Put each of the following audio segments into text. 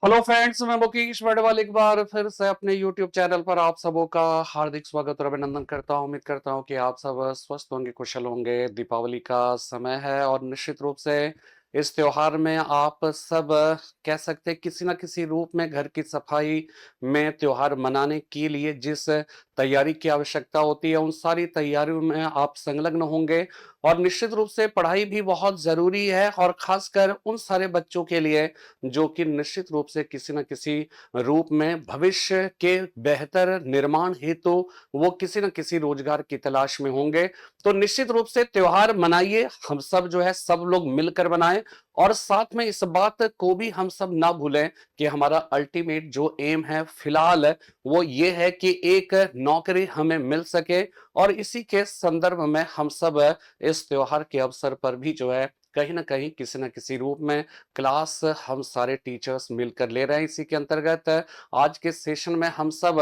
Hello friends, मैं मुकेश बड़वाल एक बार फिर से अपने यूट्यूब चैनल पर आप सबों का हार्दिक स्वागत और अभिनंदन करता हूं। उम्मीद करता हूं कि आप सब स्वस्थ होंगे, कुशल होंगे। दीपावली का समय है और निश्चित रूप से इस त्योहार में आप सब कह सकते हैं किसी ना किसी रूप में घर की सफाई में त्योहार मनाने के लिए जिस तैयारी की आवश्यकता होती है उन सारी तैयारियों में आप संलग्न होंगे। और निश्चित रूप से पढ़ाई भी बहुत जरूरी है और खासकर उन सारे बच्चों के लिए जो कि निश्चित रूप से किसी न किसी रूप में भविष्य के बेहतर निर्माण हेतु वो किसी न किसी रोजगार की तलाश में होंगे। तो निश्चित रूप से त्योहार मनाइए, हम सब जो है सब लोग मिलकर बनाएं और साथ में इस बात को भी हम सब ना भूलें कि हमारा अल्टीमेट जो एम है फिलहाल वो ये है कि एक नौकरी हमें मिल सके। और इसी के संदर्भ में हम सब इस त्योहार के अवसर पर भी जो है कहीं ना कहीं किसी न किसी रूप में क्लास हम सारे टीचर्स मिलकर ले रहे हैं। इसी के अंतर्गत आज के सेशन में हम सब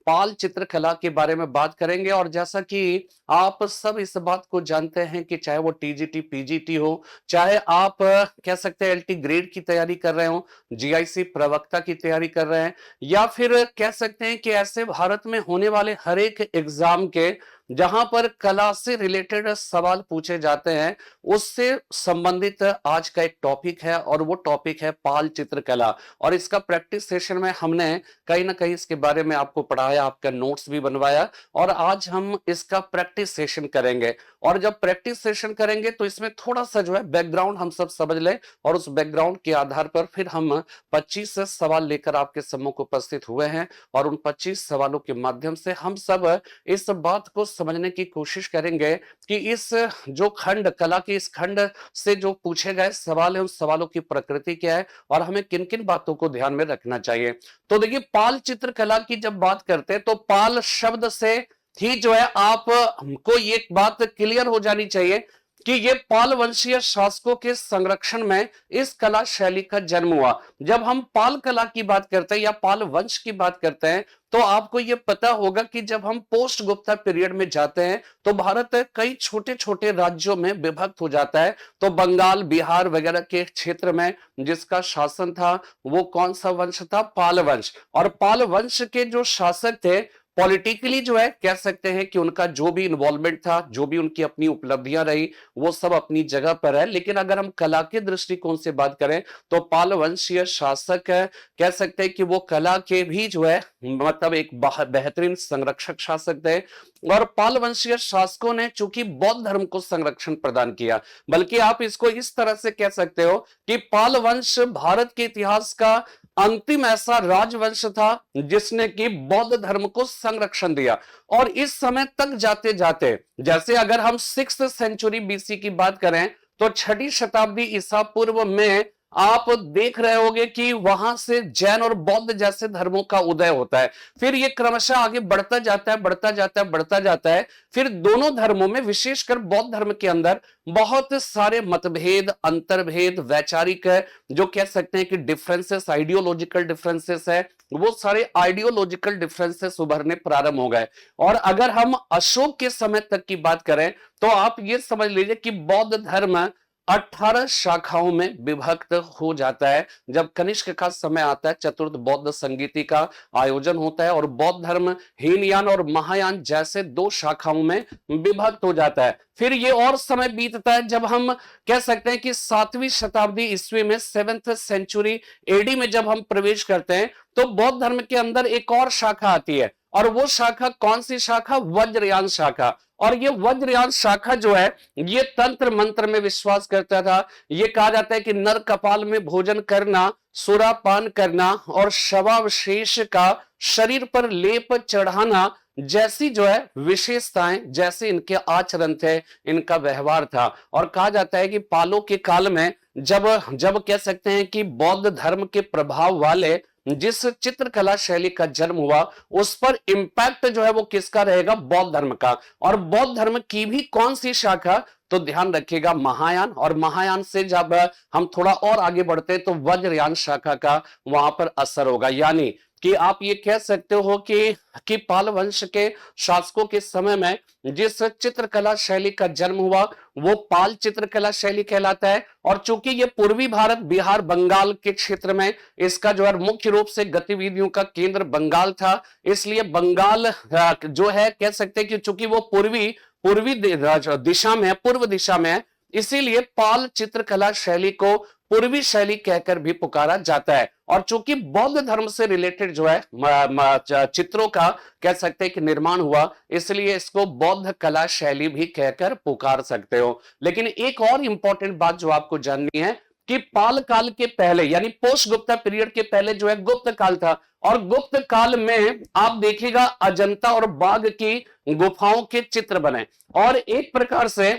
पाल चित्रकला के बारे में बात करेंगे। और जैसा कि आप सब इस बात को जानते हैं कि चाहे वो टीजीटी पीजीटी हो, चाहे आप कह सकते हैं एलटी ग्रेड की तैयारी कर रहे हो, जीआईसी प्रवक्ता की तैयारी कर रहे हैं, या फिर कह सकते हैं कि ऐसे भारत में होने वाले हर एक एग्जाम के जहां पर कला से रिलेटेड सवाल पूछे जाते हैं उससे संबंधित आज का एक टॉपिक है और वो टॉपिक है पाल चित्रकला। और इसका प्रैक्टिस सेशन में हमने कहीं ना कहीं इसके बारे में आपको पढ़ाया, आपका नोट्स भी बनवाया और आज हम इसका प्रैक्टिस सेशन करेंगे। और जब प्रैक्टिस सेशन करेंगे तो इसमें थोड़ा सा जो है बैकग्राउंड हम सब समझ लें और उस बैकग्राउंड के आधार पर फिर हम 25 सवाल लेकर आपके सम्मुख उपस्थित हुए हैं। और उन 25 सवालों के माध्यम से हम सब इस बात को समझने की कोशिश करेंगे कि इस जो खंड कला के इस खंड से जो पूछे गए सवाल है उन सवालों की प्रकृति क्या है और हमें किन किन बातों को ध्यान में रखना चाहिए। तो देखिए, पाल चित्रकला की जब बात करते हैं तो पाल शब्द से ही जो है आपको ये बात क्लियर हो जानी चाहिए कि ये पाल वंशीय शासकों के संरक्षण में इस कला शैली का जन्म हुआ। जब हम पाल कला की बात करते हैं या पाल वंश की बात करते हैं तो आपको यह पता होगा कि जब हम पोस्ट गुप्ता पीरियड में जाते हैं तो भारत कई छोटे छोटे राज्यों में विभक्त हो जाता है। तो बंगाल, बिहार वगैरह के क्षेत्र में जिसका शासन था वो कौन सा वंश था? पाल वंश। और पाल वंश के जो शासक थे पॉलिटिकली जो है कह सकते हैं कि उनका जो भी इन्वॉल्वमेंट था, जो भी उनकी अपनी उपलब्धियां रही वो सब अपनी जगह पर है। लेकिन अगर हम कला के दृष्टिकोण से बात करें तो पाल वंशीय शासक कह सकते हैं कि वो कला के भी जो है मतलब एक बेहतरीन संरक्षक शासक थे। और पाल वंशीय शासकों ने चूंकि बौद्ध धर्म को संरक्षण प्रदान किया, बल्कि आप इसको इस तरह से कह सकते हो कि पाल वंश भारत के इतिहास का अंतिम ऐसा राजवंश था जिसने कि बौद्ध धर्म को संरक्षण दिया। और इस समय तक जाते जाते जैसे अगर हम 6th सेंचुरी बीसी की बात करें तो 6ठी शताब्दी ईसा पूर्व में आप देख रहे होंगे कि वहां से जैन और बौद्ध जैसे धर्मों का उदय होता है। फिर ये क्रमशः आगे बढ़ता जाता है, बढ़ता जाता है, बढ़ता जाता है। फिर दोनों धर्मों में, विशेषकर बौद्ध धर्म के अंदर बहुत सारे मतभेद, अंतर्भेद, वैचारिक जो कह सकते हैं कि डिफरेंसेस, आइडियोलॉजिकल डिफरेंसेस है, वो सारे आइडियोलॉजिकल डिफरेंसेस उभरने प्रारंभ हो गए। और अगर हम अशोक के समय तक की बात करें तो आप ये समझ लीजिए कि बौद्ध धर्म 18 शाखाओं में विभक्त हो जाता है। जब कनिष्क का समय आता है, चतुर्थ बौद्ध संगीति का आयोजन होता है और बौद्ध धर्म हीनयान और महायान जैसे 2 शाखाओं में विभक्त हो जाता है। फिर ये और समय बीतता है जब हम कह सकते हैं कि 7वीं शताब्दी ईस्वी में 7th सेंचुरी एडी में जब हम प्रवेश करते हैं तो बौद्ध धर्म के अंदर एक और शाखा आती है। और वो शाखा कौन सी शाखा? वज्रयान शाखा। और ये वज्रयान शाखा जो है ये तंत्र मंत्र में विश्वास करता था। ये कहा जाता है कि नर कपाल में भोजन करना, सुरापान करना और शवावशेष का शरीर पर लेप चढ़ाना जैसी जो है विशेषताएं, जैसे इनके आचरण थे, इनका व्यवहार था। और कहा जाता है कि पालों के काल में जब जब कह सकते हैं कि बौद्ध धर्म के प्रभाव वाले जिस चित्रकला शैली का जन्म हुआ उस पर इंपैक्ट जो है वो किसका रहेगा? बौद्ध धर्म का। और बौद्ध धर्म की भी कौन सी शाखा? तो ध्यान रखिएगा, महायान। और महायान से जब हम थोड़ा और आगे बढ़ते हैं तो वज्रयान शाखा का वहां पर असर होगा। यानी कि आप ये कह सकते हो कि पाल वंश के शासकों के समय में जिस चित्रकला शैली का जन्म हुआ वो पाल चित्रकला शैली कहलाता है। और चूंकि ये पूर्वी भारत, बिहार, बंगाल के क्षेत्र में इसका जो है मुख्य रूप से गतिविधियों का केंद्र बंगाल था, इसलिए बंगाल जो है कह सकते हैं कि चूंकि वो पूर्वी पूर्वी दिशा में है, पूर्व दिशा में है, इसीलिए पाल चित्रकला शैली को पूर्वी शैली कहकर भी पुकारा जाता है। और चूंकि बौद्ध धर्म से रिलेटेड जो है चित्रों का कह सकते हैं कि निर्माण हुआ, इसलिए इसको बौद्ध कला शैली भी कहकर पुकार सकते हो। लेकिन एक और इंपॉर्टेंट बात जो आपको जाननी है कि पाल काल के पहले यानी पोस्ट गुप्ता पीरियड के पहले जो है गुप्त काल था, और गुप्त काल में आप देखिएगा अजंता और बाघ की गुफाओं के चित्र बने। और एक प्रकार से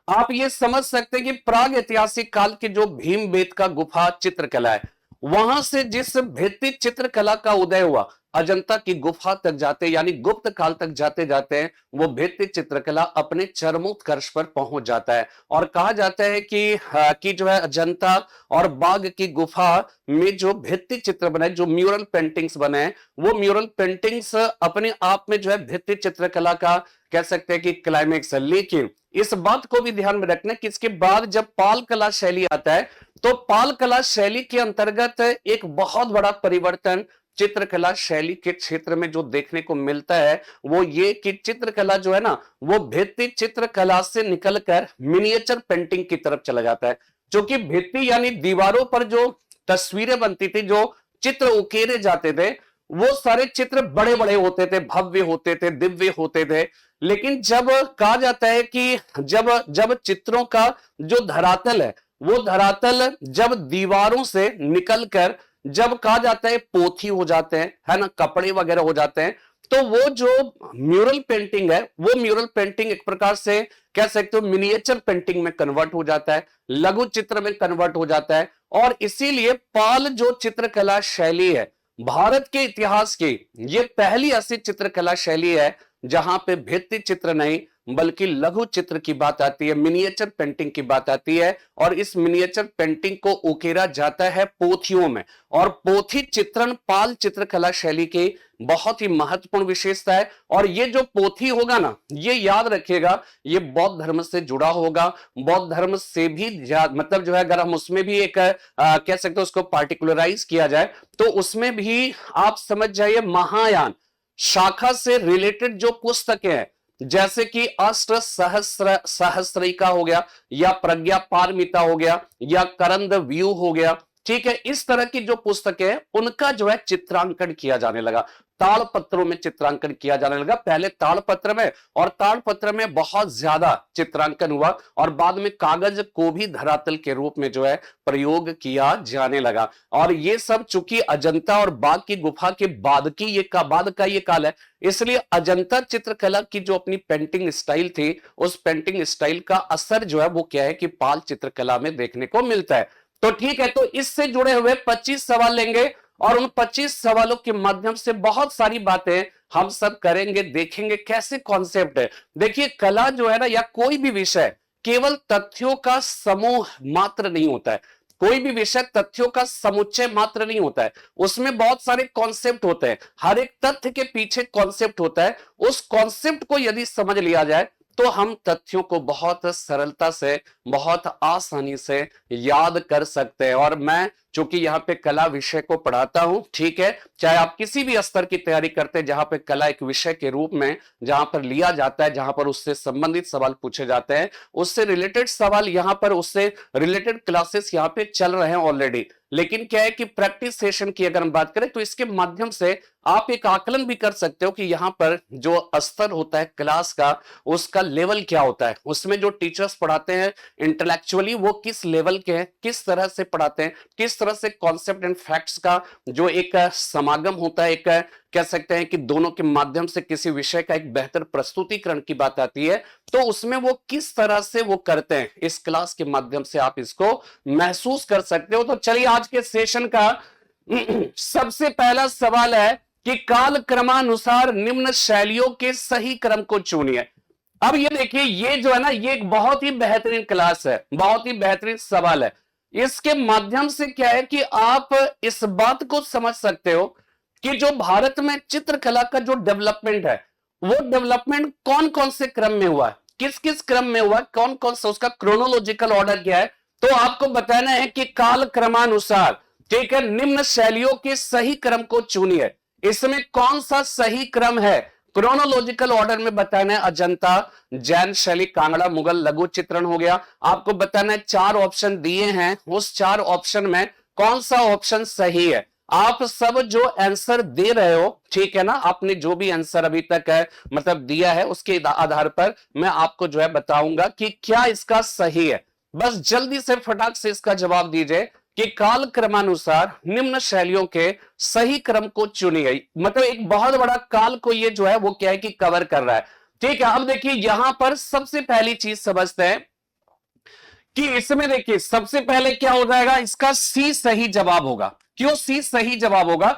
आप ये समझ सकते हैं कि प्राग ऐतिहासिक काल के जो भीमबेटका गुफा चित्रकला है, वहां से जिस भित्ति चित्रकला का उदय हुआ, अजंता की गुफा तक जाते यानी गुप्त काल तक जाते जाते वो भित्ति चित्रकला अपने चरमोत्कर्ष पर पहुंच जाता है। और कहा जाता है कि जो है अजंता और बाघ की गुफा में जो भित्ति चित्र बने, जो म्यूरल पेंटिंग्स बने, वो म्यूरल पेंटिंग्स अपने आप में जो है भित्ति चित्रकला का कह सकते हैं कि क्लाइमेक्स है। लेकिन इस बात को भी ध्यान में रखना कि इसके बाद जब पाल कला शैली आता है, तो पाल कला शैली के अंतर्गत एक बहुत बड़ा परिवर्तन चित्रकला शैली के क्षेत्र में जो देखने को मिलता है वो ये कि चित्रकला जो है ना वो भित्ति चित्रकला से निकलकर मिनिएचर पेंटिंग की तरफ चला जाता है। जो कि भित्ति यानी दीवारों पर जो तस्वीरें बनती थी, जो चित्र उकेरे जाते थे, वो सारे चित्र बड़े बड़े होते थे, भव्य होते थे, दिव्य होते थे। लेकिन जब कहा जाता है कि जब जब चित्रों का जो धरातल है, वो धरातल जब दीवारों से निकलकर जब कहा जाता है पोथी हो जाते हैं, है ना, कपड़े वगैरह हो जाते हैं, तो वो जो म्यूरल पेंटिंग है, वो म्यूरल पेंटिंग एक प्रकार से कह सकते हो मिनिएचर पेंटिंग में कन्वर्ट हो जाता है, लघु चित्र में कन्वर्ट हो जाता है। और इसीलिए पाल जो चित्रकला शैली है, भारत के इतिहास की ये पहली ऐसी चित्रकला शैली है जहां पे भित्ति चित्र नहीं बल्कि लघु चित्र की बात आती है, मिनिएचर पेंटिंग की बात आती है। और इस मिनिएचर पेंटिंग को उकेरा जाता है पोथियों में। और पोथी चित्रण पाल चित्रकला शैली की बहुत ही महत्वपूर्ण विशेषता है। और ये जो पोथी होगा ना, ये याद रखिएगा, ये बौद्ध धर्म से जुड़ा होगा। बौद्ध धर्म से भी मतलब जो है अगर हम उसमें भी एक कह सकते हैं उसको पार्टिकुलराइज किया जाए, तो उसमें भी आप समझ जाइए महायान शाखा से रिलेटेड जो पुस्तकें हैं, जैसे कि अष्ट सहस्र सहस्रिका हो गया, या प्रज्ञा पारमिता हो गया, या करंद व्यू हो गया, ठीक है, इस तरह की जो पुस्तकें हैं उनका जो है चित्रांकन किया जाने लगा, ताड़पत्रों में चित्रांकन किया जाने लगा। पहले ताड़पत्र में, और ताड़पत्र में बहुत ज्यादा चित्रांकन हुआ, और बाद में कागज को भी धरातल के रूप में जो है प्रयोग किया जाने लगा। और ये सब चूंकि अजंता और बाघ की गुफा के बाद का ये काल है, इसलिए अजंता चित्रकला की जो अपनी पेंटिंग स्टाइल थी, उस पेंटिंग स्टाइल का असर जो है वो क्या है कि पाल चित्रकला में देखने को मिलता है। तो ठीक है, तो इससे जुड़े हुए 25 सवाल लेंगे, और उन 25 सवालों के माध्यम से बहुत सारी बातें हम सब करेंगे, देखेंगे कैसे कॉन्सेप्ट है। देखिए, कला जो है ना, या कोई भी विषय केवल तथ्यों का समूह मात्र नहीं होता है। कोई भी विषय तथ्यों का समुच्चय मात्र नहीं होता है, उसमें बहुत सारे कॉन्सेप्ट होते हैं। हर एक तथ्य के पीछे कॉन्सेप्ट होता है। उस कॉन्सेप्ट को यदि समझ लिया जाए तो हम तथ्यों को बहुत सरलता से, बहुत आसानी से याद कर सकते हैं। और मैं चूंकि यहाँ पे कला विषय को पढ़ाता हूं, ठीक है, चाहे आप किसी भी स्तर की तैयारी करते हैं जहां पे कला एक विषय के रूप में जहां पर लिया जाता है, जहां पर उससे संबंधित सवाल पूछे जाते हैं, उससे रिलेटेड सवाल यहाँ पर, उससे रिलेटेड क्लासेस यहाँ पे चल रहे हैं ऑलरेडी। लेकिन क्या है कि प्रैक्टिस सेशन की अगर हम बात करें तो इसके माध्यम से आप एक आकलन भी कर सकते हो कि यहाँ पर जो स्तर होता है क्लास का, उसका लेवल क्या होता है, उसमें जो टीचर्स पढ़ाते हैं इंटेलेक्चुअली वो किस लेवल के हैं, किस तरह से पढ़ाते हैं, किस तरह से कॉन्सेप्ट एंड फैक्ट्स का जो एक समागम होता है, एक कह सकते हैं कि दोनों के माध्यम से किसी विषय का एक बेहतर प्रस्तुतिकरण की बात आती है, तो उसमें वो किस तरह से वो करते हैं, इस क्लास के माध्यम से आप इसको महसूस कर सकते हो। तो चलिए, आज के सेशन का सबसे पहला सवाल है कि काल क्रमानुसार निम्न शैलियों के सही क्रम को चुनिए। अब ये देखिए, ये जो है ना, ये एक बहुत ही बेहतरीन क्लास है, बहुत ही बेहतरीन सवाल है। इसके माध्यम से क्या है कि आप इस बात को समझ सकते हो कि जो भारत में चित्रकला का जो डेवलपमेंट है, वो डेवलपमेंट कौन कौन से क्रम में हुआ है, किस किस क्रम में हुआ है, कौन कौन सा उसका क्रोनोलॉजिकल ऑर्डर क्या है। तो आपको बताना है कि काल क्रमानुसार, ठीक है, निम्न शैलियों के सही क्रम को चुनिए। इसमें कौन सा सही क्रम है, क्रोनोलॉजिकल ऑर्डर में बताना है अजंता, जैन शैली, कांगड़ा, मुगल लघु चित्रण हो गया। आपको बताना है 4 ऑप्शन दिए हैं, उस 4 ऑप्शन में कौन सा ऑप्शन सही है। आप सब जो आंसर दे रहे हो, ठीक है ना, आपने जो भी आंसर अभी तक है मतलब दिया है, उसके आधार पर मैं आपको जो है बताऊंगा कि क्या इसका सही है। बस जल्दी से फटाक से इसका जवाब दीजिए कि काल क्रमानुसार निम्न शैलियों के सही क्रम को चुनिए। मतलब एक बहुत बड़ा काल को ये जो है वो क्या है कि कवर कर रहा है। ठीक है, अब देखिए यहां पर सबसे पहली चीज समझते हैं कि इसमें देखिए सबसे पहले क्या हो जाएगा, इसका सी सही जवाब होगा। क्यों सी सही जवाब होगा?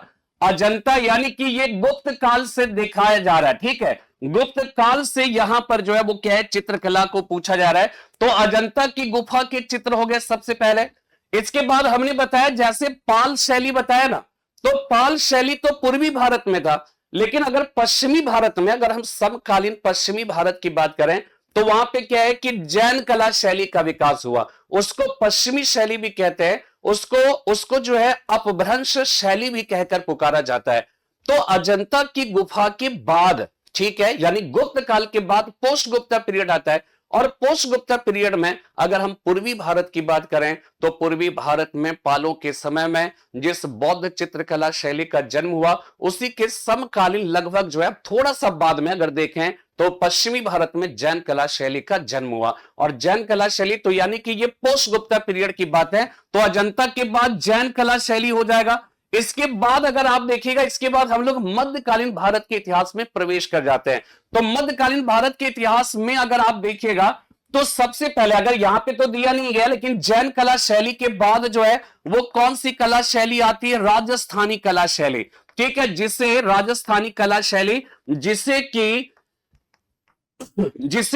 अजंता, यानी कि ये गुप्त काल से दिखाया जा रहा है, ठीक है, गुप्त काल से यहां पर जो है वो क्या है, चित्रकला को पूछा जा रहा है। तो अजंता की गुफा के चित्र हो गए सबसे पहले। इसके बाद हमने बताया जैसे पाल शैली बताया ना, तो पाल शैली तो पूर्वी भारत में था, लेकिन अगर पश्चिमी भारत में, अगर हम समकालीन पश्चिमी भारत की बात करें तो वहां पे क्या है कि जैन कला शैली का विकास हुआ। उसको पश्चिमी शैली भी कहते हैं, उसको उसको जो है अपभ्रंश शैली भी कहकर पुकारा जाता है। तो अजंता की गुफा के बाद, ठीक है, यानी गुप्त काल के बाद पोस्ट गुप्ता पीरियड आता है। और पोस्ट गुप्ता पीरियड में अगर हम पूर्वी भारत की बात करें तो पूर्वी भारत में पालों के समय में जिस बौद्ध चित्रकला शैली का जन्म हुआ, उसी के समकालीन लगभग जो है थोड़ा सा बाद में अगर देखें तो पश्चिमी भारत में जैन कला शैली का जन्म हुआ। और जैन कला शैली तो यानी कि ये पोस्ट गुप्ता पीरियड की बात है, तो अजंता के बाद जैन कला शैली हो जाएगा। इसके बाद अगर आप देखिएगा, इसके बाद हम लोग मध्यकालीन भारत के इतिहास में प्रवेश कर जाते हैं। तो मध्यकालीन भारत के इतिहास में अगर आप देखिएगा तो सबसे पहले, अगर यहां पे तो दिया नहीं गया, लेकिन जैन कला शैली के बाद जो है वो कौन सी कला शैली आती है, राजस्थानी कला शैली, ठीक है, जिसे राजस्थानी कला शैली, जिसे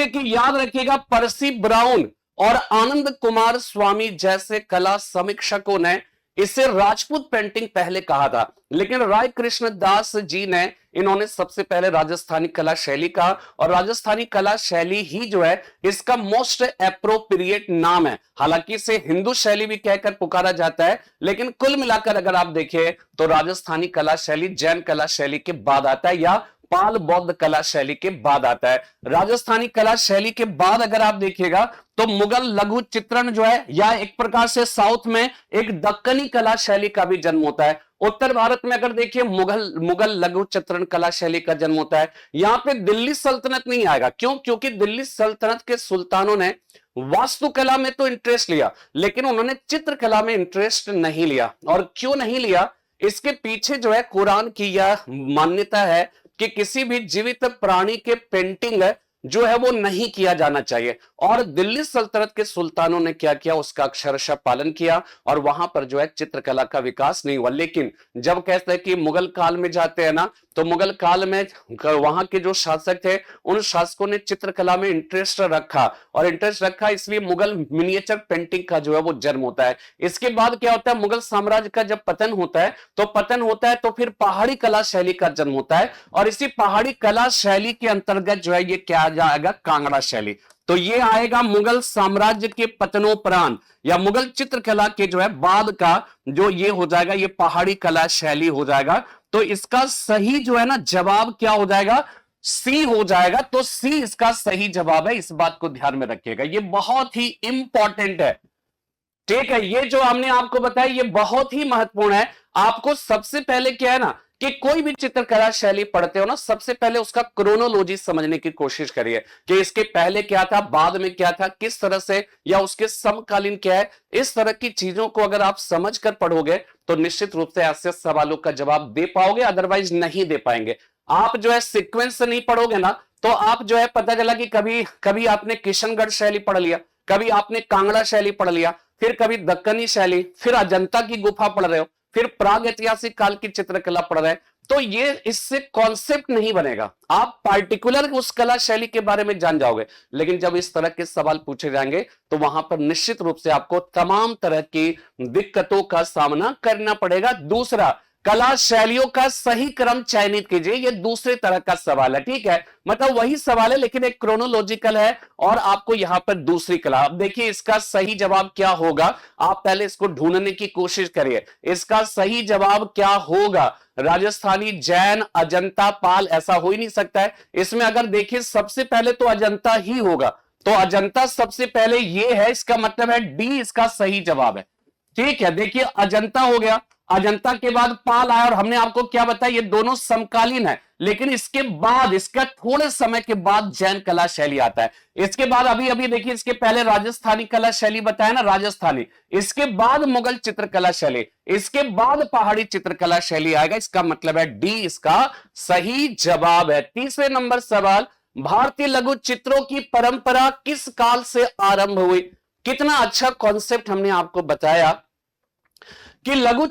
कि याद रखिएगा पर्सी ब्राउन और आनंद कुमार स्वामी जैसे कला समीक्षकों ने इसे राजपूत पेंटिंग पहले कहा था, लेकिन राय कृष्ण दास जी ने इन्होंने सबसे पहले राजस्थानी कला शैली कहा। और राजस्थानी कला शैली ही जो है इसका मोस्ट एप्रोप्रिएट नाम है। हालांकि इसे हिंदू शैली भी कहकर पुकारा जाता है, लेकिन कुल मिलाकर अगर आप देखें तो राजस्थानी कला शैली जैन कला शैली के बाद आता है, या पाल बौद्ध कला शैली के बाद आता है। राजस्थानी कला शैली के बाद अगर आप देखिएगा तो मुगल लघु चित्रण जो है, या एक प्रकार से साउथ में एक दक्कनी कला शैली का भी जन्म होता है। उत्तर भारत में अगर देखिए मुगल लघु चित्रण कला शैली का जन्म होता है। यहां पे दिल्ली सल्तनत नहीं आएगा, क्यों? क्योंकि दिल्ली सल्तनत के सुल्तानों ने वास्तुकला में तो इंटरेस्ट लिया, लेकिन उन्होंने चित्रकला में इंटरेस्ट नहीं लिया। और क्यों नहीं लिया, इसके पीछे जो है कुरान की यह मान्यता है कि किसी भी जीवित प्राणी के पेंटिंग जो है वो नहीं किया जाना चाहिए। और दिल्ली सल्तनत के सुल्तानों ने क्या किया, उसका अक्षरशः पालन किया, और वहां पर जो है चित्रकला का विकास नहीं हुआ। लेकिन जब कहते हैं कि मुगल काल में जाते हैं ना, तो मुगल काल में वहां के जो शासक थे, उन शासकों ने चित्रकला में इंटरेस्ट रखा, और इंटरेस्ट रखा इसलिए मुगल मिनिएचर पेंटिंग का जो है वो जन्म होता है। इसके बाद क्या होता है, मुगल साम्राज्य का जब पतन होता है तो फिर पहाड़ी कला शैली का जन्म होता है, और इसी पहाड़ी कला शैली के अंतर्गत जो है ये क्या आ जाएगा, कांगड़ा शैली। तो ये आएगा मुगल साम्राज्य के पतनोपरांत, या मुगल चित्रकला के जो है बाद का जो ये हो जाएगा, ये पहाड़ी कला शैली हो जाएगा। तो इसका सही जो है ना जवाब क्या हो जाएगा, सी हो जाएगा। तो सी इसका सही जवाब है, इस बात को ध्यान में रखिएगा, ये बहुत ही इंपॉर्टेंट है। ठीक है, ये जो हमने आपको बताया ये बहुत ही महत्वपूर्ण है। आपको सबसे पहले क्या है ना कि कोई भी चित्रकला शैली पढ़ते हो ना, सबसे पहले उसका क्रोनोलॉजी समझने की कोशिश करिए कि इसके पहले क्या था, बाद में क्या था, किस तरह से, या उसके समकालीन क्या है। इस तरह की चीजों को अगर आप समझ कर पढ़ोगे तो निश्चित रूप से ऐसे सवालों का जवाब दे पाओगे, अदरवाइज नहीं दे पाएंगे। आप जो है सीक्वेंस से नहीं पढ़ोगे ना, तो आप जो है पता चला कि कभी कभी आपने किशनगढ़ शैली पढ़ लिया, कभी आपने कांगड़ा शैली पढ़ लिया, फिर कभी दक्कनी शैली, फिर अजंता की गुफा पढ़ रहे हो, फिर प्राग ऐतिहासिक काल की चित्रकला पढ़ रहे हैं। तो ये इससे कॉन्सेप्ट नहीं बनेगा, आप पार्टिकुलर उस कला शैली के बारे में जान जाओगे, लेकिन जब इस तरह के सवाल पूछे जाएंगे तो वहां पर निश्चित रूप से आपको तमाम तरह की दिक्कतों का सामना करना पड़ेगा। दूसरा, कला शैलियों का सही क्रम चयनित कीजिए, ये दूसरे तरह का सवाल है, ठीक है, मतलब वही सवाल है लेकिन एक क्रोनोलॉजिकल है और आपको यहां पर दूसरी कला। अब देखिए इसका सही जवाब क्या होगा, आप पहले इसको ढूंढने की कोशिश करिए, इसका सही जवाब क्या होगा। राजस्थानी, जैन, अजंता, पाल, ऐसा हो ही नहीं सकता है। इसमें अगर देखिए सबसे पहले तो अजंता ही होगा, तो अजंता सबसे पहले ये है, इसका मतलब है डी इसका सही जवाब है, ठीक है। देखिए अजंता हो गया, अजंता के बाद पाल आया और हमने आपको क्या बताया, ये दोनों समकालीन है, लेकिन इसके बाद, इसका थोड़े समय के बाद जैन कला शैली आता है। इसके बाद अभी अभी देखिए, इसके पहले राजस्थानी कला शैली बताया ना, राजस्थानी, इसके बाद मुगल चित्रकला शैली, इसके बाद पहाड़ी चित्रकला शैली आएगा, इसका मतलब है डी इसका सही जवाब है। तीसरे नंबर सवाल, भारतीय लघु चित्रों की परंपरा किस काल से आरंभ हुई। कितना अच्छा कॉन्सेप्ट हमने आपको बताया कि लघु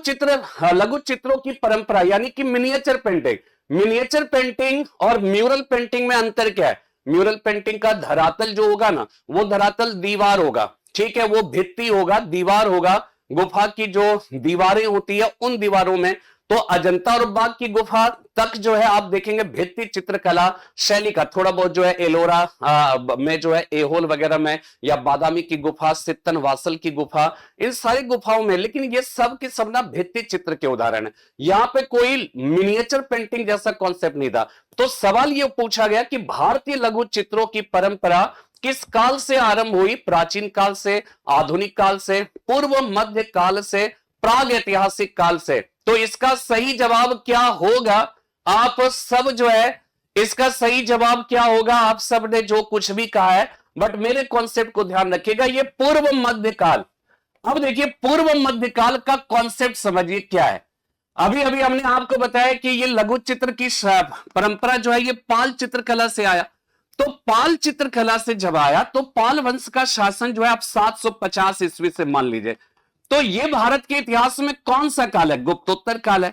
चित्रों की परंपरा यानी कि मिनिएचर पेंटिंग, मिनिएचर पेंटिंग और म्यूरल पेंटिंग में अंतर क्या है। म्यूरल पेंटिंग का धरातल जो होगा ना, वो धरातल दीवार होगा, ठीक है, वो भित्ति होगा, दीवार होगा, गुफा की जो दीवारें होती है उन दीवारों में। तो अजंता और बाग की गुफा तक जो है आप देखेंगे भित्ति चित्रकला शैली का, थोड़ा बहुत जो है एलोरा में जो है, एहोल वगैरह में, या बादामी की गुफा, सित्तन वासल की गुफा, इन सारी गुफाओं में, लेकिन ये सब के सब ना भित्ति चित्र के उदाहरण है, यहां पे कोई मिनिएचर पेंटिंग जैसा कॉन्सेप्ट नहीं था। तो सवाल ये पूछा गया कि भारतीय लघु चित्रों की परंपरा किस काल से आरंभ हुई, प्राचीन काल से, आधुनिक काल से, पूर्व मध्य काल से, प्राग ऐतिहासिक काल से। तो इसका सही जवाब क्या होगा, आप सब जो है, इसका सही जवाब क्या होगा, आप सब ने जो कुछ भी कहा है, बट मेरे कॉन्सेप्ट को ध्यान रखिएगा, ये पूर्व मध्यकाल। अब देखिए पूर्व मध्यकाल का कॉन्सेप्ट समझिए क्या है। अभी अभी हमने आपको बताया कि ये लघु चित्र की परंपरा जो है ये पाल चित्रकला से आया। तो पाल चित्रकला से जब आया तो पाल वंश का शासन जो है आप 750 ईस्वी से मान लीजिए। तो ये भारत के इतिहास में कौन सा काल है, गुप्तोत्तर काल है,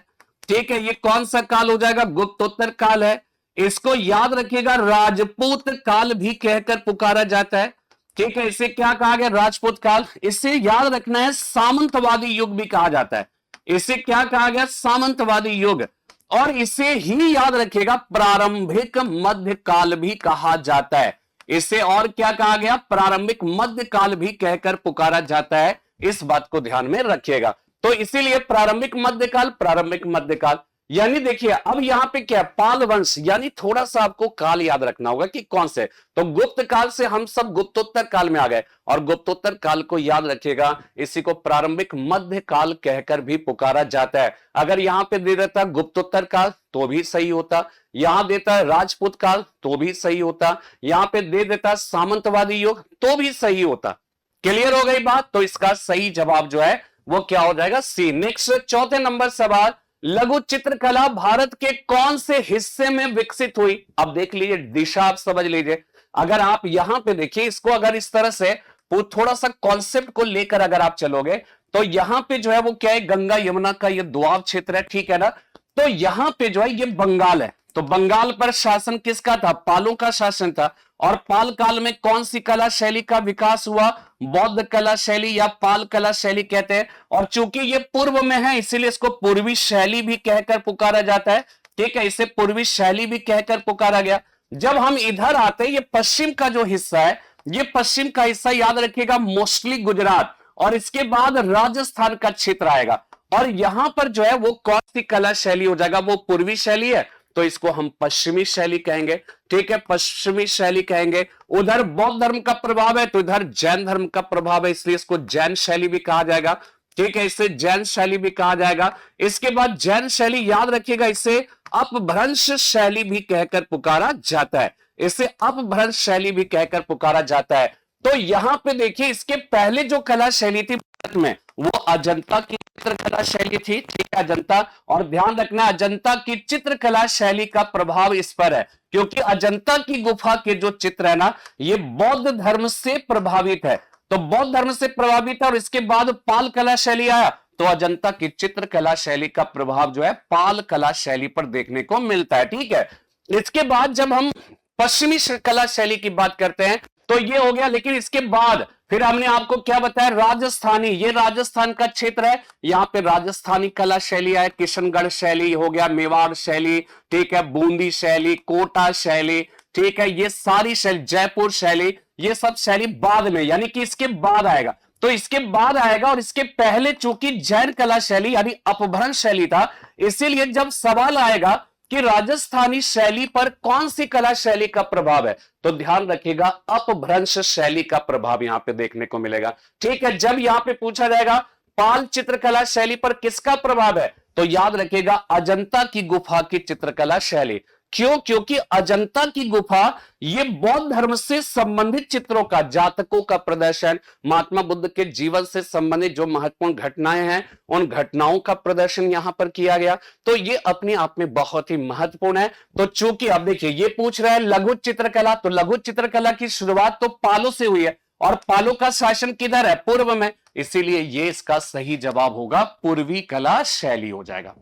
ठीक है, ये कौन सा काल हो जाएगा, गुप्तोत्तर काल है। इसको याद रखिएगा, राजपूत काल भी कहकर पुकारा जाता है, ठीक है, इसे क्या कहा गया, राजपूत काल। इसे याद रखना है, सामंतवादी युग भी कहा जाता है, इसे क्या कहा गया, सामंतवादी युग। और इसे ही याद रखिएगा, प्रारंभिक मध्य काल भी कहा जाता है, इसे और क्या कहा गया, प्रारंभिक मध्य काल भी कहकर पुकारा जाता है, इस बात को ध्यान में रखिएगा। तो इसीलिए प्रारंभिक मध्यकाल, प्रारंभिक मध्यकाल, यानी देखिए अब यहां पे क्या, पाल वंश, यानी थोड़ा सा आपको काल याद रखना होगा कि कौन से। तो गुप्त काल से हम सब गुप्तोत्तर काल में आ गए, और गुप्तोत्तर काल को याद रखिएगा, इसी को प्रारंभिक मध्य काल कहकर भी पुकारा जाता है। अगर यहां पे दे देता गुप्तोत्तर काल तो भी सही होता, यहां देता है राजपूत काल तो भी सही होता, यहां पे दे देता सामंतवादी युग तो भी सही होता। क्लियर हो गई बात। तो इसका सही जवाब जो है वो क्या हो जाएगा, सी। नेक्स्ट चौथे नंबर सवाल, लघु चित्रकला भारत के कौन से हिस्से में विकसित हुई। अब देख लीजिए, दिशा आप समझ लीजिए, अगर आप यहां पे देखिए इसको, अगर इस तरह से थोड़ा सा कॉन्सेप्ट को लेकर अगर आप चलोगे तो यहां पे जो है वो क्या है, गंगा यमुना का ये दोआब क्षेत्र है, ठीक है ना। तो यहां पे जो है ये बंगाल है, तो बंगाल पर शासन किसका था, पालों का शासन था। और पाल काल में कौन सी कला शैली का विकास हुआ, बौद्ध कला शैली या पाल कला शैली कहते हैं। और चूंकि ये पूर्व में है इसीलिए इसको पूर्वी शैली भी कहकर पुकारा जाता है, ठीक है, इसे पूर्वी शैली भी कहकर पुकारा गया। जब हम इधर आते हैं, ये पश्चिम का जो हिस्सा है, ये पश्चिम का हिस्सा याद रखिएगा मोस्टली गुजरात, और इसके बाद राजस्थान का क्षेत्र आएगा। और यहां पर जो है वो कौन सी कला शैली हो जाएगा, वो पूर्वी शैली है, तो इसको हम पश्चिमी शैली कहेंगे, ठीक है, पश्चिमी शैली कहेंगे। उधर बौद्ध धर्म का प्रभाव है तो इधर जैन धर्म का प्रभाव है, इसलिए इसको जैन शैली भी कहा जाएगा, ठीक है, इसे जैन शैली भी कहा जाएगा। इसके बाद जैन शैली याद रखिएगा, इसे अपभ्रंश शैली भी कहकर पुकारा जाता है, इसे अपभ्रंश शैली भी कहकर पुकारा जाता है। तो यहां पे देखिए, इसके पहले जो कला शैली थी भारत में वो अजंता की चित्रकला शैली थी, ठीक है, अजंता। और ध्यान रखना, अजंता की चित्रकला शैली का प्रभाव इस पर है, क्योंकि अजंता की गुफा के जो चित्र है ना, ये बौद्ध धर्म से प्रभावित है। तो बौद्ध धर्म से प्रभावित है, और इसके बाद पाल कला शैली आया, तो अजंता की चित्रकला शैली का प्रभाव जो है पाल कला शैली पर देखने को मिलता है। ठीक है, इसके बाद जब हम पश्चिमी कला शैली की बात करते हैं तो ये हो गया, लेकिन इसके बाद फिर हमने आपको क्या बताया, राजस्थानी, ये राजस्थान का क्षेत्र है, यहां पे राजस्थानी कला शैली है, किशनगढ़ शैली हो गया, मेवाड़ शैली, ठीक है, बूंदी शैली, कोटा शैली, ठीक है, ये सारी शैली, जयपुर शैली, ये सब शैली बाद में, यानी कि इसके बाद आएगा। तो इसके बाद आएगा, और इसके पहले चूंकि जैन कला शैली यानी अपभ्रंश शैली था, इसीलिए जब सवाल आएगा कि राजस्थानी शैली पर कौन सी कला शैली का प्रभाव है, तो ध्यान रखिएगा अपभ्रंश शैली का प्रभाव यहां पे देखने को मिलेगा। ठीक है, जब यहां पे पूछा जाएगा पाल चित्रकला शैली पर किसका प्रभाव है, तो याद रखिएगा अजंता की गुफा की चित्रकला शैली। क्यों? क्योंकि अजंता की गुफा ये बौद्ध धर्म से संबंधित चित्रों का, जातकों का प्रदर्शन, महात्मा बुद्ध के जीवन से संबंधित जो महत्वपूर्ण घटनाएं हैं उन घटनाओं का प्रदर्शन यहां पर किया गया। तो ये अपने आप में बहुत ही महत्वपूर्ण है। तो चूंकि अब देखिए ये पूछ रहा है लघु चित्रकला, तो लघु चित्रकला की शुरुआत तो पालों से हुई है, और पालों का शासन किधर है? पूर्व में, इसीलिए ये इसका सही जवाब होगा, पूर्वी कला शैली हो जाएगा।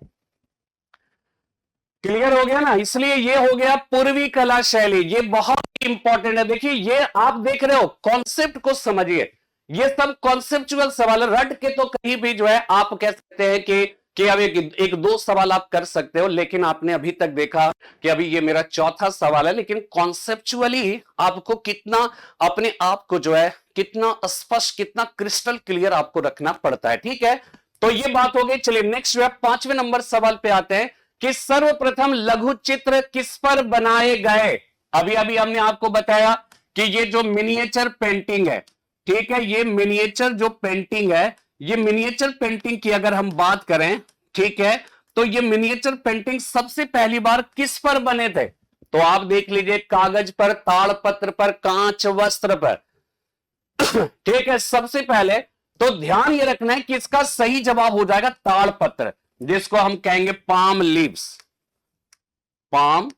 क्लियर हो गया ना? इसलिए ये हो गया पूर्वी कला शैली, ये बहुत इंपॉर्टेंट है। देखिए ये आप देख रहे हो, कॉन्सेप्ट को समझिए, ये सब कॉन्सेप्चुअल सवाल है, रट के तो कहीं भी जो है आप कह सकते हैं कि अब एक दो सवाल आप कर सकते हो, लेकिन आपने अभी तक देखा कि अभी ये मेरा चौथा सवाल है, लेकिन कॉन्सेप्चुअली आपको कितना अपने आप को जो है कितना स्पष्ट, कितना क्रिस्टल क्लियर आपको रखना पड़ता है। ठीक है, तो ये बात हो गई। चलिए नेक्स्ट जो है 5वें नंबर सवाल पे आते हैं कि सर्वप्रथम लघु चित्र किस पर बनाए गए। अभी अभी हमने आपको बताया कि ये जो मिनिएचर पेंटिंग है, ठीक है, ये मिनिएचर जो पेंटिंग है, ये मिनिएचर पेंटिंग की अगर हम बात करें, ठीक है, तो ये मिनिएचर पेंटिंग सबसे पहली बार किस पर बने थे? तो आप देख लीजिए, कागज पर, ताड़पत्र पर, कांच वस्त्र पर। ठीक है, सबसे पहले तो ध्यान ये रखना है कि इसका सही जवाब हो जाएगा ताड़पत्र, जिसको हम कहेंगे पाम लीव्स, पाम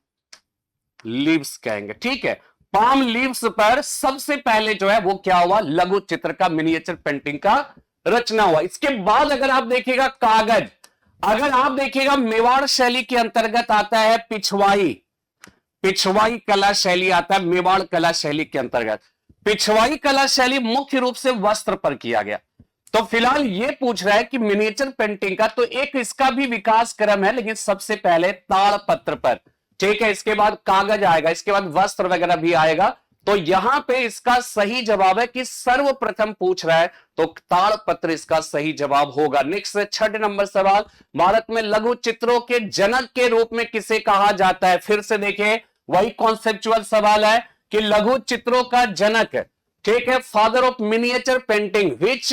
लीव्स कहेंगे। ठीक है, पाम लीव्स पर सबसे पहले जो है वो क्या हुआ, लघु चित्र का, मिनिएचर पेंटिंग का रचना हुआ। इसके बाद अगर आप देखिएगा कागज, अगर आप देखिएगा मेवाड़ शैली के अंतर्गत आता है पिछवाई, पिछवाई कला शैली आता है मेवाड़ कला शैली के अंतर्गत। पिछवाई कला शैली मुख्य रूप से वस्त्र पर किया गया। तो फिलहाल ये पूछ रहा है कि मिनिएचर पेंटिंग का, तो एक इसका भी विकास क्रम है, लेकिन सबसे पहले ताड़पत्र पर, ठीक है, इसके बाद कागज आएगा, इसके बाद वस्त्र वगैरह भी आएगा। तो यहां पे इसका सही जवाब है कि सर्वप्रथम पूछ रहा है, तो ताड़पत्र इसका सही जवाब होगा। नेक्स्ट 6 नंबर सवाल, भारत में लघु चित्रों के जनक के रूप में किसे कहा जाता है? फिर से देखिए वही कॉन्सेप्चुअल सवाल है कि लघु चित्रों का जनक, ठीक है, father of miniature painting, which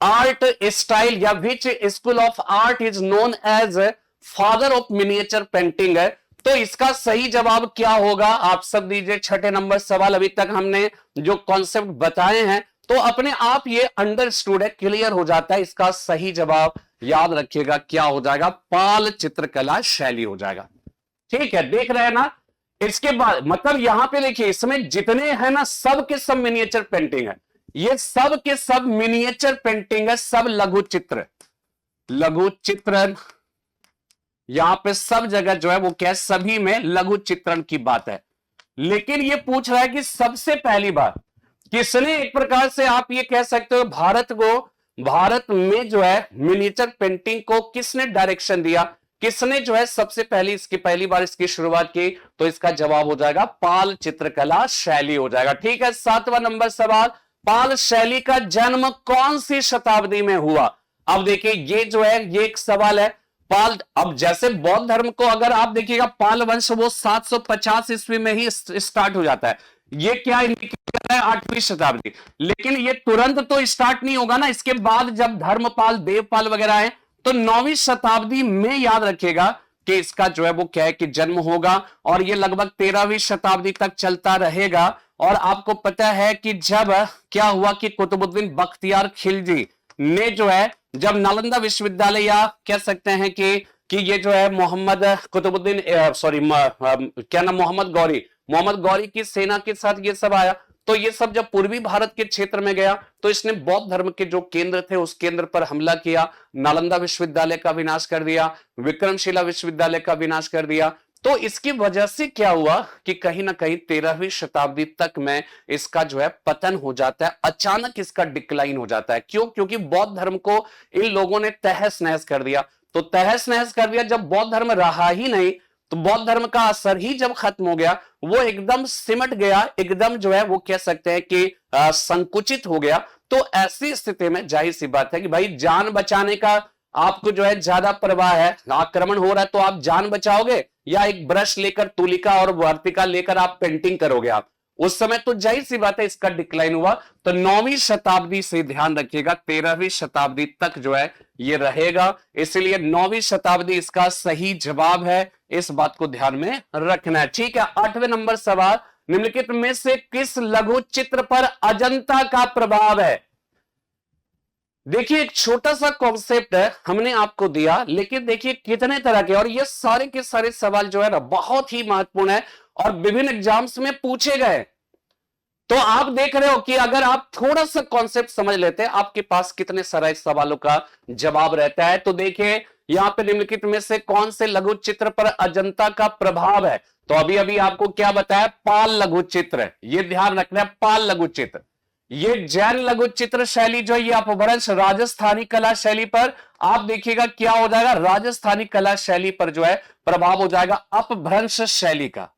art style या which school of art is known as father of miniature painting है। तो इसका सही जवाब क्या होगा? आप सब दीजिए 6 नंबर सवाल। अभी तक हमने जो कॉन्सेप्ट बताए हैं तो अपने आप ये अंडरस्टूड है, क्लियर हो जाता है। इसका सही जवाब याद रखिएगा क्या हो जाएगा, पाल चित्रकला शैली हो जाएगा। ठीक है, देख रहे हैं ना? इसके बाद मतलब यहां पे देखिए, इसमें जितने हैं ना सब के सब मिनिएचर पेंटिंग है, ये सब के सब मिनिएचर पेंटिंग है, सब लघु चित्र, लघु चित्रण, यहां पे सब जगह जो है वो क्या है, सभी में लघु चित्रण की बात है। लेकिन ये पूछ रहा है कि सबसे पहली बार किसने, एक प्रकार से आप ये कह सकते हो भारत में जो है मिनिएचर पेंटिंग को किसने डायरेक्शन दिया, किसने जो है सबसे पहली इसकी पहली बार इसकी शुरुआत की? तो इसका जवाब हो जाएगा पाल चित्रकला शैली हो जाएगा। ठीक है, 7वां नंबर सवाल, पाल शैली का जन्म कौन सी शताब्दी में हुआ? अब देखिए ये जो है ये एक सवाल है। पाल, अब जैसे बौद्ध धर्म को अगर आप देखिएगा पाल वंश वो 750 ईस्वी में ही स्टार्ट हो जाता है, ये क्या इंडिकेट कर रहा है 8वीं शताब्दी। लेकिन ये तुरंत तो स्टार्ट नहीं होगा ना, इसके बाद जब धर्मपाल देवपाल वगैरह है तो 9वीं शताब्दी में याद रखिएगा कि इसका जो है वो क्या है कि जन्म होगा, और ये लगभग 13वीं शताब्दी तक चलता रहेगा। और आपको पता है कि जब क्या हुआ कि कुतुबुद्दीन बख्तियार खिलजी ने जो है जब नालंदा विश्वविद्यालय, या कह सकते हैं कि ये जो है मोहम्मद कुतुबुद्दीन मोहम्मद गौरी की सेना के साथ ये सब आया, तो ये सब जब पूर्वी भारत के क्षेत्र में गया तो इसने बौद्ध धर्म के जो केंद्र थे उस केंद्र पर हमला किया, नालंदा विश्वविद्यालय का विनाश कर दिया, विक्रमशिला विश्वविद्यालय का विनाश कर दिया। तो इसकी वजह से क्या हुआ कि कहीं ना कहीं 13वीं शताब्दी तक में इसका जो है पतन हो जाता है, अचानक इसका डिक्लाइन हो जाता है। क्यों? क्योंकि बौद्ध धर्म को इन लोगों ने तहस नहस कर दिया। तो तहस नहस कर दिया, जब बौद्ध धर्म रहा ही नहीं तो बौद्ध धर्म का असर ही जब खत्म हो गया, वो एकदम सिमट गया, एकदम जो है वो कह सकते हैं कि संकुचित हो गया। तो ऐसी स्थिति में जाहिर सी बात है कि भाई जान बचाने का आपको जो है ज्यादा परवाह है, आक्रमण हो रहा है तो आप जान बचाओगे या एक ब्रश लेकर तुलिका और वर्तिका लेकर आप पेंटिंग करोगे आप? उस समय तो जाहिर सी बात है इसका डिक्लाइन हुआ। तो 9वीं शताब्दी से ध्यान रखिएगा 13वीं शताब्दी तक जो है ये रहेगा, इसलिए 9वीं शताब्दी इसका सही जवाब है, इस बात को ध्यान में रखना है। ठीक है, 8वें नंबर सवाल, निम्नलिखित में से किस लघु चित्र पर अजंता का प्रभाव है? देखिए एक छोटा सा कॉन्सेप्ट है हमने आपको दिया, लेकिन देखिए कितने तरह के, और ये सारे के सारे सवाल जो है ना बहुत ही महत्वपूर्ण है और विभिन्न एग्जाम्स में पूछे गए। तो आप देख रहे हो कि अगर आप थोड़ा सा कॉन्सेप्ट समझ लेते हैं आपके पास कितने सारे सवालों का जवाब रहता है। तो देखिए यहां पे निम्नलिखित में से कौन से लघु चित्र पर अजंता का प्रभाव है? तो अभी अभी आपको क्या बताया? पाल लघु चित्र, ये ध्यान रखना है, पाल लघु चित्र। ये जैन लघु चित्र शैली जो है ये अपभ्रंश राजस्थानी कला शैली पर, आप देखिएगा क्या हो जाएगा, राजस्थानी कला शैली पर जो है प्रभाव हो जाएगा अपभ्रंश शैली का।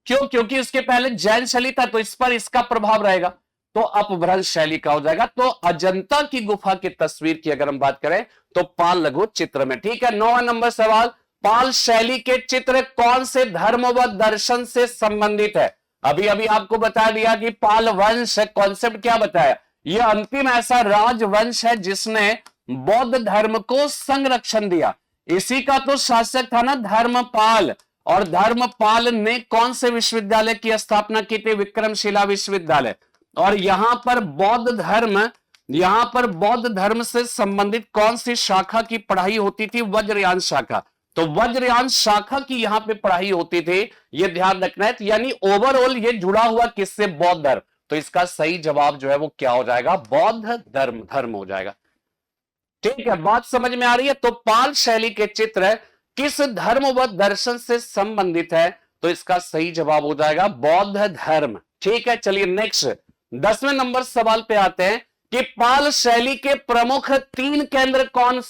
क्यों? क्योंकि इसके पहले जैन शैली था तो इस पर इसका प्रभाव रहेगा, तो अपभ्रंश शैली का हो जाएगा। तो अजंता की गुफा की तस्वीर की अगर हम बात करें तो पाल लघु चित्र में। ठीक है, 9वां नंबर सवाल, पाल शैली के चित्र कौन से धर्म व दर्शन से संबंधित है? अभी अभी आपको बता दिया कि पाल वंश कॉन्सेप्ट क्या बताया, यह अंतिम ऐसा राजवंश है जिसने बौद्ध धर्म को संरक्षण दिया। इसी का तो शासक था ना धर्मपाल, और धर्मपाल ने कौन से विश्वविद्यालय की स्थापना की थी? विक्रमशिला विश्वविद्यालय। और यहां पर बौद्ध धर्म से संबंधित कौन सी शाखा की पढ़ाई होती थी? वज्रयान शाखा। तो वज्रयान शाखा की यहां पे पढ़ाई होती थी, ये ध्यान रखना है। यानी ओवरऑल ये जुड़ा हुआ किससे? बौद्ध धर्म। तो इसका सही जवाब जो है वो क्या हो जाएगा? बौद्ध धर्म हो जाएगा। ठीक है, बात समझ में आ रही है? तो पाल शैली के चित्र किस धर्म व दर्शन से संबंधित है? तो इसका सही जवाब हो जाएगा बौद्ध धर्म। ठीक है, चलिए नेक्स्ट 10वें नंबर सवाल पे आते हैं कि पाल शैली के प्रमुख 3 केंद्र कौन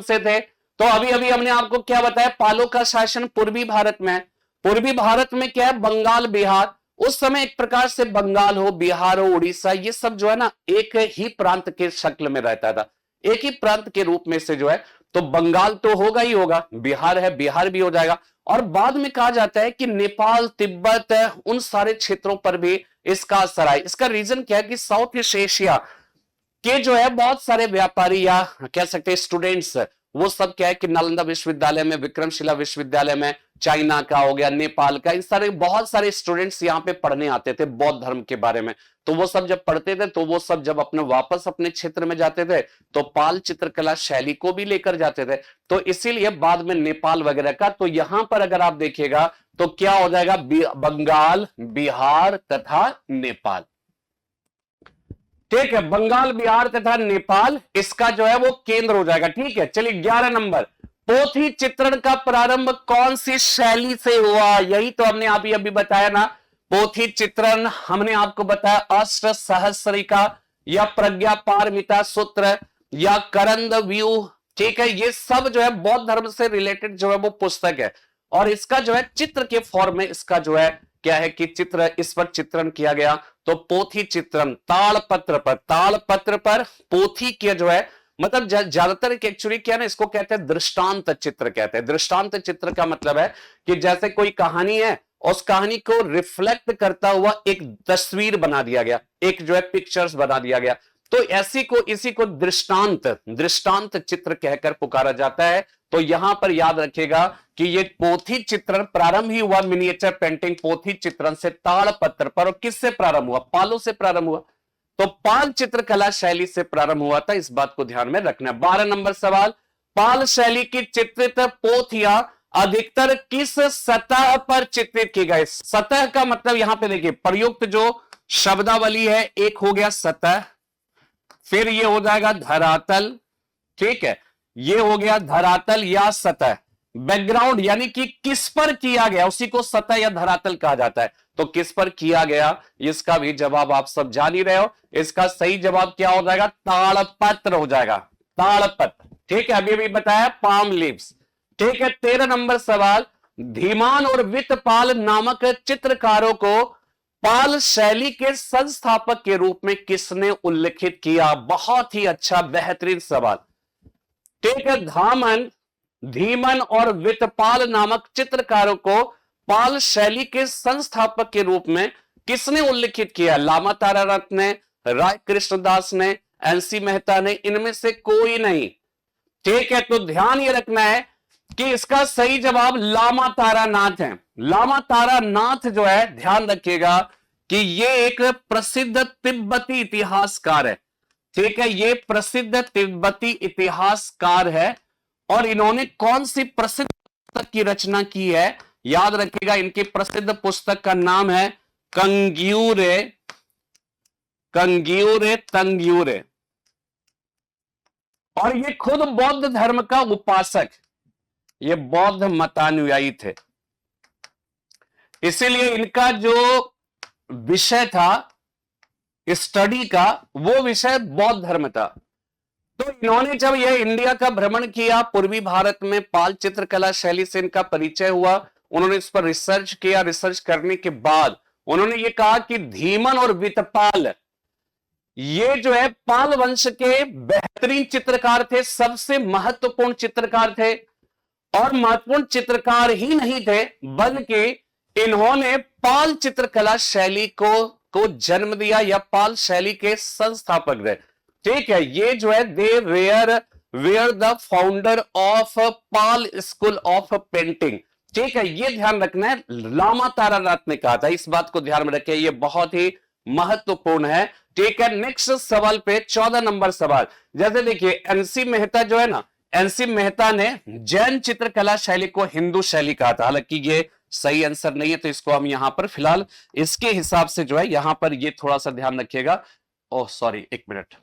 से थे? तो अभी अभी हमने आपको क्या बताया, पालों का शासन पूर्वी भारत में है। पूर्वी भारत में क्या है? बंगाल, बिहार। उस समय एक प्रकार से बंगाल हो, बिहार हो, उड़ीसा, ये सब जो है ना एक ही प्रांत के शक्ल में रहता था, एक ही प्रांत के रूप में से जो है। तो बंगाल तो होगा ही होगा, बिहार है, बिहार भी हो जाएगा। और बाद में कहा जाता है कि नेपाल, तिब्बत, उन सारे क्षेत्रों पर भी इसका असर आया। इसका रीजन क्या है कि साउथ ईस्ट एशिया के जो है बहुत सारे व्यापारी या कह सकते हैं स्टूडेंट्स, वो सब क्या है कि नालंदा विश्वविद्यालय में, विक्रमशिला विश्वविद्यालय में, चाइना का हो गया, नेपाल का, इन सारे बहुत सारे स्टूडेंट्स यहाँ पे पढ़ने आते थे बौद्ध धर्म के बारे में। तो वो सब जब पढ़ते थे तो वो सब जब अपने वापस अपने क्षेत्र में जाते थे तो पाल चित्रकला शैली को भी लेकर जाते थे। तो इसीलिए बाद में नेपाल वगैरह का, तो यहां पर अगर आप देखिएगा तो क्या हो जाएगा? बंगाल, बिहार तथा नेपाल। ठीक है, बंगाल, बिहार तथा नेपाल इसका जो है वो केंद्र हो जाएगा। ठीक है, चलिए 11 नंबर, पोथी चित्रण का प्रारंभ कौन सी शैली से हुआ? यही तो हमने अभी बताया ना, पोथी चित्रण हमने आपको बताया अष्ट सहस्रिका या प्रज्ञा पारमिता सूत्र या करंद व्यूह। ठीक है, ये सब जो है बौद्ध धर्म से रिलेटेड जो है वो पुस्तक है, और इसका जो है चित्र के फॉर्म में इसका जो है क्या है कि चित्र, इस पर चित्रण किया गया। तो पोथी चित्रण ताड़पत्र पर पोथी के जो है मतलब ज्यादातर एक्चुअली क्या है ना, इसको कहते हैं दृष्टांत चित्र कहते हैं। दृष्टांत चित्र का मतलब है कि जैसे कोई कहानी है, उस कहानी को रिफ्लेक्ट करता हुआ एक तस्वीर बना दिया गया, एक जो है पिक्चर्स बना दिया गया। तो इसी को दृष्टांत चित्र कहकर पुकारा जाता है। तो यहां पर याद रखिएगा कि ये पोथी चित्रण प्रारंभ ही हुआ, मिनिएचर पेंटिंग पोथी चित्रण से ताड़पत्र पर। और किससे प्रारंभ हुआ? पालों से प्रारंभ हुआ। तो पाल चित्रकला शैली से प्रारंभ हुआ था, इस बात को ध्यान में रखना। 12 नंबर सवाल, पाल शैली की चित्रित पोथियां अधिकतर किस सतह पर चित्रित की गई? सतह का मतलब यहां पे देखिए प्रयुक्त जो शब्दावली है, एक हो गया सतह, फिर ये हो जाएगा धरातल, ठीक है, ये हो गया धरातल या सतह। बैकग्राउंड यानी कि किस पर किया गया, उसी को सतह या धरातल कहा जाता है। तो किस पर किया गया, इसका भी जवाब आप सब जान ही रहे हो। इसका सही जवाब क्या हो जाएगा, ताड़पत्र हो जाएगा, ताड़पत्र, ठीक है, अभी अभी बताया पाम लीव्स, ठीक है। 13 नंबर सवाल, धीमान और वित्तपाल नामक चित्रकारों को पाल शैली के संस्थापक के रूप में किसने उल्लेखित किया? बहुत ही अच्छा बेहतरीन सवाल, ठीक है। धीमन और वित्तपाल नामक चित्रकारों को पाल शैली के संस्थापक के रूप में किसने उल्लेखित किया? लामा तारानाथ ने, राय कृष्णदास ने, एनसी मेहता ने, इनमें से कोई नहीं, ठीक है। तो ध्यान ये रखना है कि इसका सही जवाब लामा तारानाथ है। लामा तारानाथ जो है, ध्यान रखिएगा कि ये एक प्रसिद्ध तिब्बती इतिहासकार है, ठीक है, ये प्रसिद्ध तिब्बती इतिहासकार है। और इन्होंने कौन सी प्रसिद्ध पुस्तक की रचना की है? याद रखिएगा, इनकी प्रसिद्ध पुस्तक का नाम है कंग्यूरे, कंग्यूरे तंग्यूरे। और ये खुद बौद्ध धर्म का उपासक, ये बौद्ध मतानुयायी थे, इसीलिए इनका जो विषय था स्टडी का, वो विषय बौद्ध धर्म था। तो इन्होंने जब यह इंडिया का भ्रमण किया, पूर्वी भारत में पाल चित्रकला शैली से इनका परिचय हुआ, उन्होंने इस पर रिसर्च किया। रिसर्च करने के बाद उन्होंने ये कहा कि धीमन और वित्तपाल ये जो है पाल वंश के बेहतरीन चित्रकार थे, सबसे महत्वपूर्ण चित्रकार थे। और महत्वपूर्ण चित्रकार ही नहीं थे, बल्कि इन्होंने पाल चित्रकला शैली को जन्म दिया, या पाल शैली के संस्थापक थे, ठीक है। ये जो है they were the founder of Pala school of painting, ठीक है, ये ध्यान रखना है, लामा तारानाथ ने कहा था, इस बात को ध्यान में रखें, ये बहुत ही महत्वपूर्ण है, ठीक है। नेक्स्ट सवाल पे 14 नंबर सवाल, जैसे देखिए एनसी मेहता जो है ना, एनसी मेहता ने जैन चित्रकला शैली को हिंदू शैली कहा था। हालांकि ये सही आंसर नहीं है, तो इसको हम यहां पर फिलहाल इसके हिसाब से जो है यहां पर ये थोड़ा सा ध्यान रखिएगा। ओह सॉरी, एक मिनट,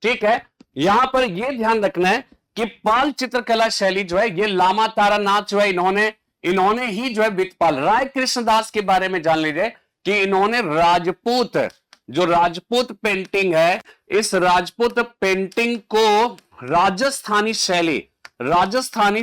ठीक है, यहां पर यह ध्यान रखना है कि पाल चित्रकला शैली जो है, ये लामा तारानाथ जो है, इन्होंने ही जो है वित्तपाल, राय कृष्णदास के बारे में जान लीजिए कि इन्होंने राजपूत पेंटिंग है, इस राजपूत पेंटिंग को राजस्थानी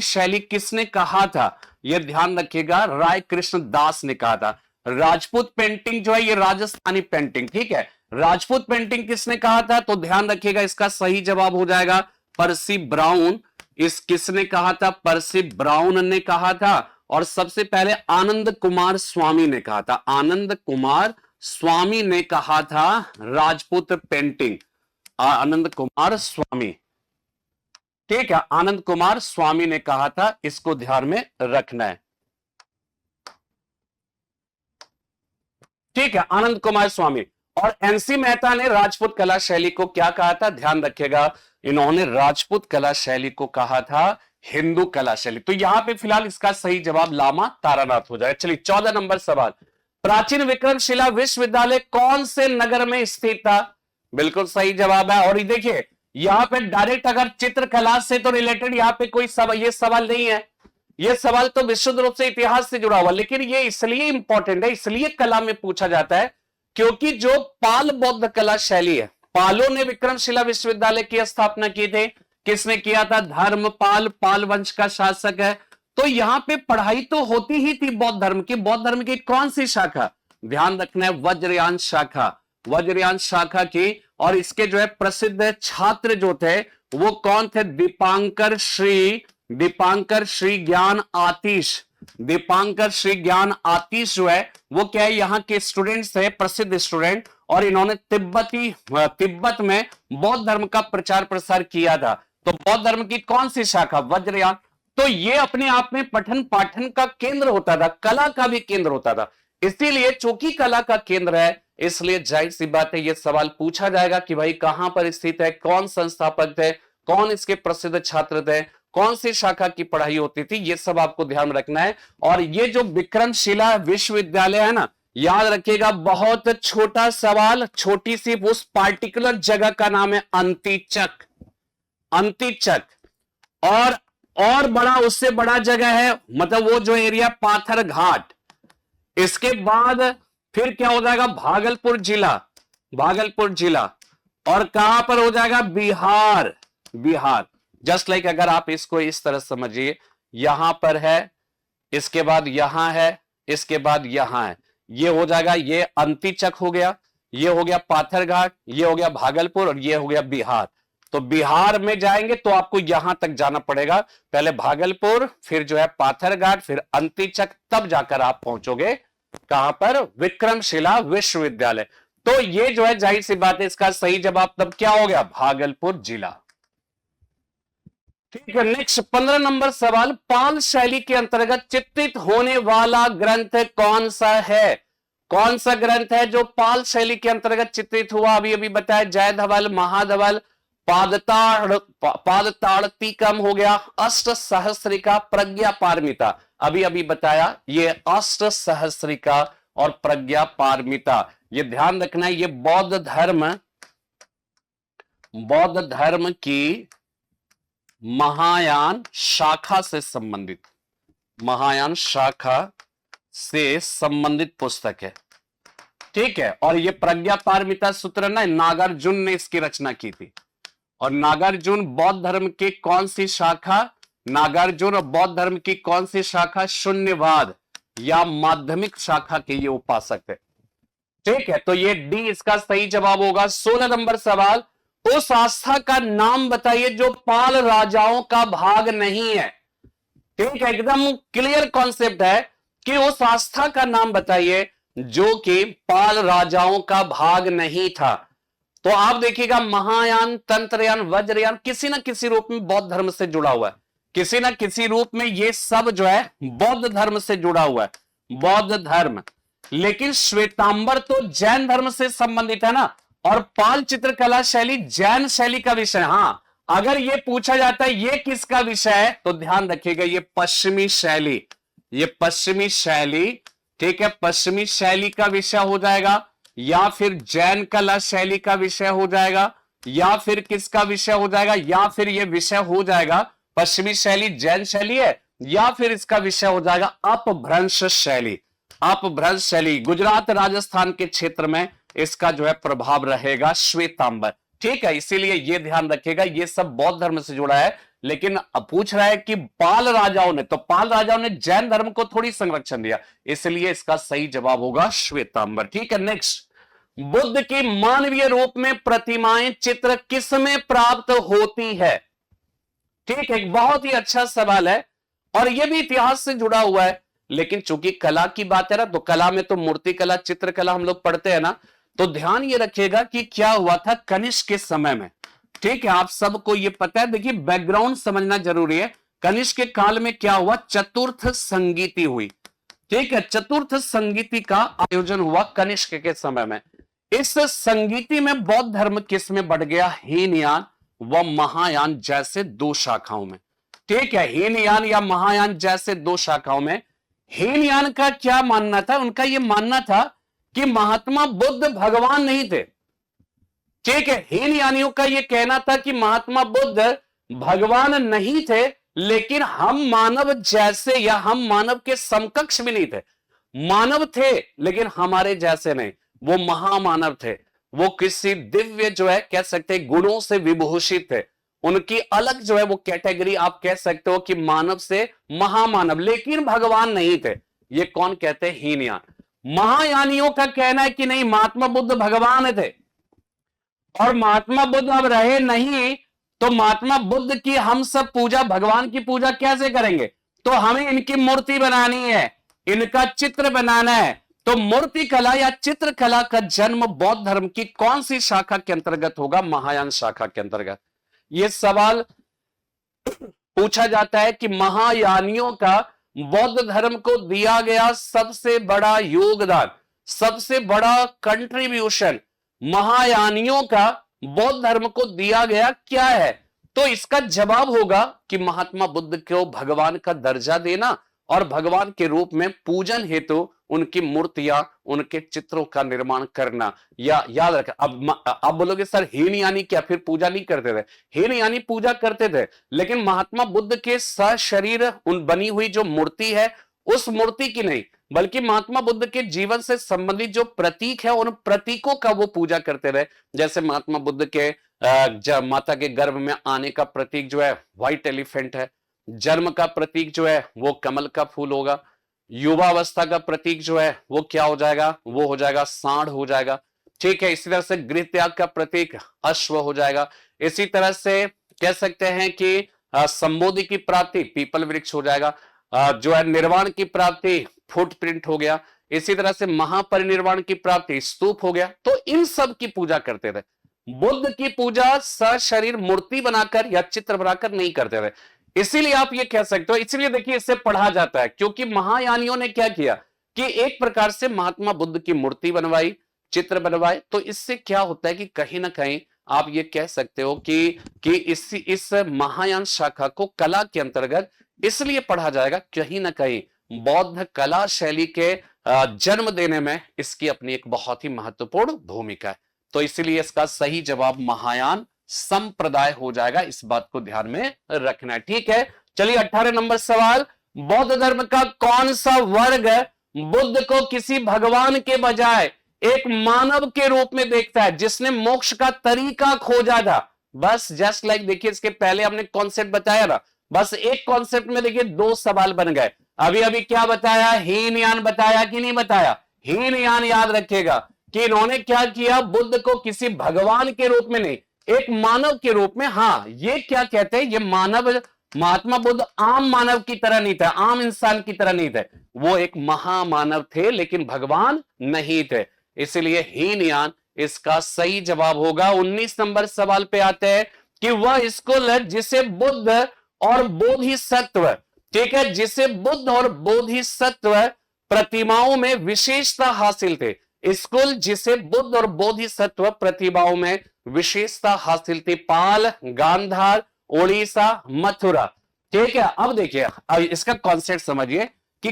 शैली किसने कहा था? यह ध्यान रखिएगा, राय कृष्णदास ने कहा था। राजपूत पेंटिंग जो है, ये राजस्थानी पेंटिंग, ठीक है, राजपूत पेंटिंग किसने कहा था? तो ध्यान रखिएगा, इसका सही जवाब हो जाएगा पर्सी ब्राउन। किसने कहा था? पर्सी ब्राउन ने कहा था। और सबसे पहले आनंद कुमार स्वामी ने कहा था, आनंद कुमार स्वामी ने कहा था राजपूत पेंटिंग, आनंद कुमार स्वामी, ठीक है, आनंद कुमार स्वामी ने कहा था, इसको ध्यान में रखना है, ठीक है, आनंद कुमार स्वामी। और एनसी मेहता ने राजपूत कला शैली को क्या कहा था? ध्यान रखिएगा, इन्होंने राजपूत कला शैली को कहा था हिंदू कला शैली। तो यहां पे फिलहाल इसका सही जवाब लामा तारानाथ हो जाएगा। चलिए 14 नंबर सवाल, प्राचीन विक्रमशिला विश्वविद्यालय कौन से नगर में स्थित था? बिल्कुल सही जवाब है। और ये देखिए, यहां पे डायरेक्ट अगर चित्रकला से तो रिलेटेड यहां पे कोई ये सवाल नहीं है, ये सवाल तो विशुद्ध रूप से इतिहास से जुड़ा हुआ, लेकिन ये इसलिए इंपॉर्टेंट है, इसलिए कला में पूछा जाता है, क्योंकि जो पाल बौद्ध कला शैली है, पालों ने विक्रमशिला विश्वविद्यालय की स्थापना की थी। किसने किया था? धर्मपाल, पाल वंश का शासक है। तो यहां पे पढ़ाई तो होती ही थी बौद्ध धर्म की। बौद्ध धर्म की कौन सी शाखा? ध्यान रखना है, वज्रयान शाखा, वज्रयान शाखा की। और इसके जो है प्रसिद्ध छात्र जो थे वो कौन थे? दीपांकर श्री ज्ञान आतिश, दीपांकर श्री ज्ञान आतिश जो है वो क्या है, यहाँ के स्टूडेंट्स थे, प्रसिद्ध स्टूडेंट। और इन्होंने तिब्बत में बौद्ध धर्म का प्रचार प्रसार किया था। तो बौद्ध धर्म की कौन सी शाखा? वज्रयान। तो ये अपने आप में पठन पाठन का केंद्र होता था, कला का भी केंद्र होता था। इसीलिए चूंकि कला का केंद्र है, इसलिए जाहिर सी बात है ये सवाल पूछा जाएगा कि भाई कहां पर स्थित है, कौन संस्थापक थे, कौन इसके प्रसिद्ध छात्र थे, कौन सी शाखा की पढ़ाई होती थी, ये सब आपको ध्यान रखना है। और ये जो विक्रमशिला विश्वविद्यालय है ना, याद रखिएगा, बहुत छोटा सवाल, छोटी सी उस पार्टिकुलर जगह का नाम है अंतिचक। अंतिचक। और बड़ा, उससे बड़ा जगह है, मतलब वो जो एरिया पाथर घाट। इसके बाद फिर क्या हो जाएगा, भागलपुर जिला। भागलपुर जिला। और कहां पर हो जाएगा, बिहार। बिहार। जस्ट लाइक अगर आप इसको इस तरह समझिए, यहां पर है, इसके बाद यहां है, इसके बाद यहां है, ये हो जाएगा, ये अंतिचक हो गया, ये हो गया पाथरघाट, ये हो गया भागलपुर, और ये हो गया बिहार। तो बिहार में जाएंगे तो आपको यहां तक जाना पड़ेगा, पहले भागलपुर, फिर जो है पाथरघाट, फिर अंतिचक, तब जाकर आप पहुंचोगे कहां पर, विक्रमशिला विश्वविद्यालय। तो ये जो है जाहिर सी बात है, इसका सही जवाब तब क्या हो गया, भागलपुर जिला। ठीक है, नेक्स्ट 15 नंबर सवाल, पाल शैली के अंतर्गत चित्रित होने वाला ग्रंथ कौन सा है? कौन सा ग्रंथ है जो पाल शैली के अंतर्गत चित्रित हुआ? अभी अभी बताया, जय धवल, महाधवल, पादताड़तिकम हो गया, अष्ट सहस्रिका, प्रज्ञा पारमिता। अभी अभी बताया, ये अष्ट सहस्रिका और प्रज्ञा पारमिता। ये ध्यान रखना है, ये बौद्ध धर्म की महायान शाखा से संबंधित, महायान शाखा से संबंधित पुस्तक है। ठीक है, और ये प्रज्ञा पारमिता सूत्र ना नागार्जुन ने इसकी रचना की थी। और नागार्जुन बौद्ध धर्म की कौन सी शाखा, नागार्जुन और बौद्ध धर्म की कौन सी शाखा, शून्यवाद या माध्यमिक शाखा के ये उपासक थे। ठीक है, तो ये डी इसका सही जवाब होगा। 16 नंबर सवाल, उस आस्था का नाम बताइए जो पाल राजाओं का भाग नहीं है। ठीक है, एकदम क्लियर कॉन्सेप्ट है कि उस आस्था का नाम बताइए जो कि पाल राजाओं का भाग नहीं था। तो आप देखिएगा, महायान, तंत्रयान, वज्रयान किसी ना किसी रूप में बौद्ध धर्म से जुड़ा हुआ है, किसी ना किसी रूप में ये सब जो है बौद्ध धर्म से जुड़ा हुआ है, बौद्ध धर्म। लेकिन श्वेतांबर तो जैन धर्म से संबंधित है ना, और पाल चित्रकला शैली जैन शैली का विषय। हां, अगर ये पूछा जाता है ये किसका विषय है, तो ध्यान रखिएगा, ये पश्चिमी शैली, ये पश्चिमी शैली। ठीक है, पश्चिमी शैली का विषय हो जाएगा, या फिर जैन कला शैली का विषय हो जाएगा, या फिर किसका विषय हो जाएगा, या फिर ये विषय हो जाएगा पश्चिमी शैली जैन शैली है, या फिर इसका विषय हो जाएगा अपभ्रंश शैली। अपभ्रंश शैली गुजरात राजस्थान के क्षेत्र में इसका जो है प्रभाव रहेगा, श्वेतांबर। ठीक है, इसीलिए ये ध्यान रखिएगा, ये सब बौद्ध धर्म से जुड़ा है। लेकिन अब पूछ रहा है कि पाल राजाओं ने, तो पाल राजाओं ने जैन धर्म को थोड़ी संरक्षण दिया, इसलिए इसका सही जवाब होगा श्वेतांबर। ठीक है, नेक्स्ट, बुद्ध की मानवीय रूप में प्रतिमाएं, चित्र किसमें प्राप्त होती है? ठीक है, एक बहुत ही अच्छा सवाल है, और यह भी इतिहास से जुड़ा हुआ है। लेकिन चूंकि कला की बात है ना, तो कला में तो मूर्ति कला, चित्रकला हम लोग पढ़ते हैं ना, तो ध्यान ये रखिएगा कि क्या हुआ था कनिष्क के समय में। ठीक है, आप सबको ये पता है, देखिए बैकग्राउंड समझना जरूरी है। कनिष्क के काल में क्या हुआ, चतुर्थ संगीति हुई। ठीक है, चतुर्थ संगीति का आयोजन हुआ कनिष्क के समय में। इस संगीति में बौद्ध धर्म किसमें बढ़ गया, हीनयान व महायान जैसे दो शाखाओं में। ठीक है, हीनयान या महायान जैसे दो शाखाओं में। हीनयान का क्या मानना था, उनका यह मानना था कि महात्मा बुद्ध भगवान नहीं थे। ठीक है, हीनयानियों का यह कहना था कि महात्मा बुद्ध भगवान नहीं थे, लेकिन हम मानव जैसे या हम मानव के समकक्ष भी नहीं थे। मानव थे लेकिन हमारे जैसे नहीं, वो महामानव थे। वो किसी दिव्य जो है कह सकते हैं गुणों से विभूषित थे। उनकी अलग जो है वो कैटेगरी आप कह सकते हो कि मानव से महामानव, लेकिन भगवान नहीं थे। ये कौन कहते हैं, हीनयान। महायानियों का कहना है कि नहीं, महात्मा बुद्ध भगवान थे, और महात्मा बुद्ध अब रहे नहीं, तो महात्मा बुद्ध की हम सब पूजा, भगवान की पूजा कैसे करेंगे? तो हमें इनकी मूर्ति बनानी है, इनका चित्र बनाना है। तो मूर्ति कला या चित्रकला का जन्म बौद्ध धर्म की कौन सी शाखा के अंतर्गत होगा, महायान शाखा के अंतर्गत। यह सवाल पूछा जाता है कि महायानियों का बौद्ध धर्म को दिया गया सबसे बड़ा योगदान, सबसे बड़ा कंट्रीब्यूशन महायानियों का बौद्ध धर्म को दिया गया क्या है? तो इसका जवाब होगा कि महात्मा बुद्ध को भगवान का दर्जा देना और भगवान के रूप में पूजन हेतु उनकी मूर्तियां, उनके चित्रों का निर्माण करना। या याद रखें, अब आप बोलोगे सर हीन यानी क्या, फिर पूजा नहीं करते थे? हीन यानी पूजा करते थे, लेकिन महात्मा बुद्ध के सशरीर उन बनी हुई जो मूर्ति है, उस मूर्ति की नहीं, बल्कि महात्मा बुद्ध के जीवन से संबंधित जो प्रतीक है, उन प्रतीकों का वो पूजा करते रहे। जैसे महात्मा बुद्ध के जब माता के गर्भ में आने का प्रतीक जो है व्हाइट एलिफेंट है, जन्म का प्रतीक जो है वो कमल का फूल होगा, युवावस्था का प्रतीक जो है वो क्या हो जाएगा, वो हो जाएगा सांड हो जाएगा। ठीक है, इसी तरह से गृह त्याग का प्रतीक अश्व हो जाएगा। इसी तरह से कह सकते हैं कि संबोधि की प्राप्ति पीपल वृक्ष हो जाएगा, जो है निर्वाण की प्राप्ति फुटप्रिंट हो गया, इसी तरह से महापरिनिर्वाण की प्राप्ति स्तूप हो गया। तो इन सब की पूजा करते थे। बुद्ध की पूजा सशरीर मूर्ति बनाकर या चित्र बनाकर नहीं करते थे। इसीलिए आप ये कह सकते हो, इसीलिए देखिए इससे पढ़ा जाता है, क्योंकि महायानियों ने क्या किया कि एक प्रकार से महात्मा बुद्ध की मूर्ति बनवाई, चित्र बनवाए। तो इससे क्या होता है कि कहीं ना कहीं आप ये कह सकते हो कि इस महायान शाखा को कला के अंतर्गत इसलिए पढ़ा जाएगा, कहीं ना कहीं बौद्ध कला शैली के जन्म देने में इसकी अपनी एक बहुत ही महत्वपूर्ण भूमिका है। तो इसीलिए इसका सही जवाब महायान संप्रदाय हो जाएगा। इस बात को ध्यान में रखना है। ठीक है, चलिए 18 नंबर सवाल, बौद्ध धर्म का कौन सा वर्ग बुद्ध को किसी भगवान के बजाय एक मानव के रूप में देखता है, जिसने मोक्ष का तरीका खोजा था? बस जस्ट लाइक देखिए, इसके पहले हमने कॉन्सेप्ट बताया ना, बस एक कॉन्सेप्ट में देखिए दो सवाल बन गए। अभी अभी क्या बताया, हीनयान बताया कि नहीं बताया? हीनयान याद रखिएगा कि इन्होंने क्या किया, बुद्ध को किसी भगवान के रूप में नहीं, एक मानव के रूप में। हाँ, ये क्या कहते हैं, ये मानव, महात्मा बुद्ध आम मानव की तरह नहीं थे, आम इंसान की तरह नहीं थे, वो एक महामानव थे, लेकिन भगवान नहीं थे। इसलिए हीनयान इसका सही जवाब होगा। 19 नंबर सवाल पे आते हैं कि वह स्कूल जिसे बुद्ध और बोधिसत्व, ठीक है, जिसे बुद्ध और बोधिसत्व प्रतिमाओं में विशेषता हासिल थे, स्कूल जिसे बुद्ध और बोधिसत्व प्रतिमाओं में विशेषता हासिल थी, पाल, गांधार, ओडिशा, मथुरा। ठीक है, अब देखिए, अब इसका कॉन्सेप्ट समझिए कि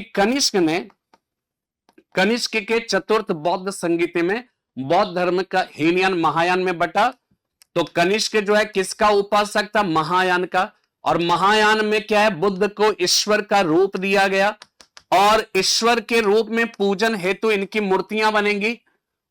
कनिष्क के चतुर्थ बौद्ध संगीति में बौद्ध धर्म का हीनयान महायान में बटा। तो कनिष्क जो है किसका उपासक था? महायान का। और महायान में क्या है, बुद्ध को ईश्वर का रूप दिया गया, और ईश्वर के रूप में पूजन हेतु इनकी मूर्तियां बनेंगी।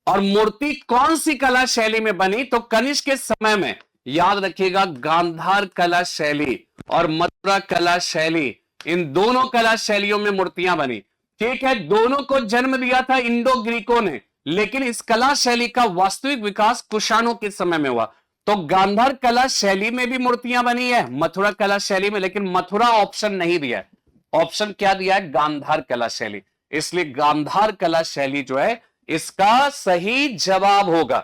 और मूर्ति कौन सी कला शैली में बनी? तो कनिष्क के समय में याद रखिएगा गांधार कला शैली और मथुरा कला शैली, इन दोनों कला शैलियों में मूर्तियां बनी। ठीक है, दोनों को जन्म दिया था इंडो ग्रीकों ने, लेकिन इस कला शैली का वास्तविक विकास कुषाणों के समय में हुआ। तो गांधार कला शैली में भी मूर्तियां बनी है, मथुरा कला शैली में, लेकिन मथुरा ऑप्शन नहीं दिया है। ऑप्शन क्या दिया है? गांधार कला शैली। इसलिए गांधार कला शैली जो है इसका सही जवाब होगा।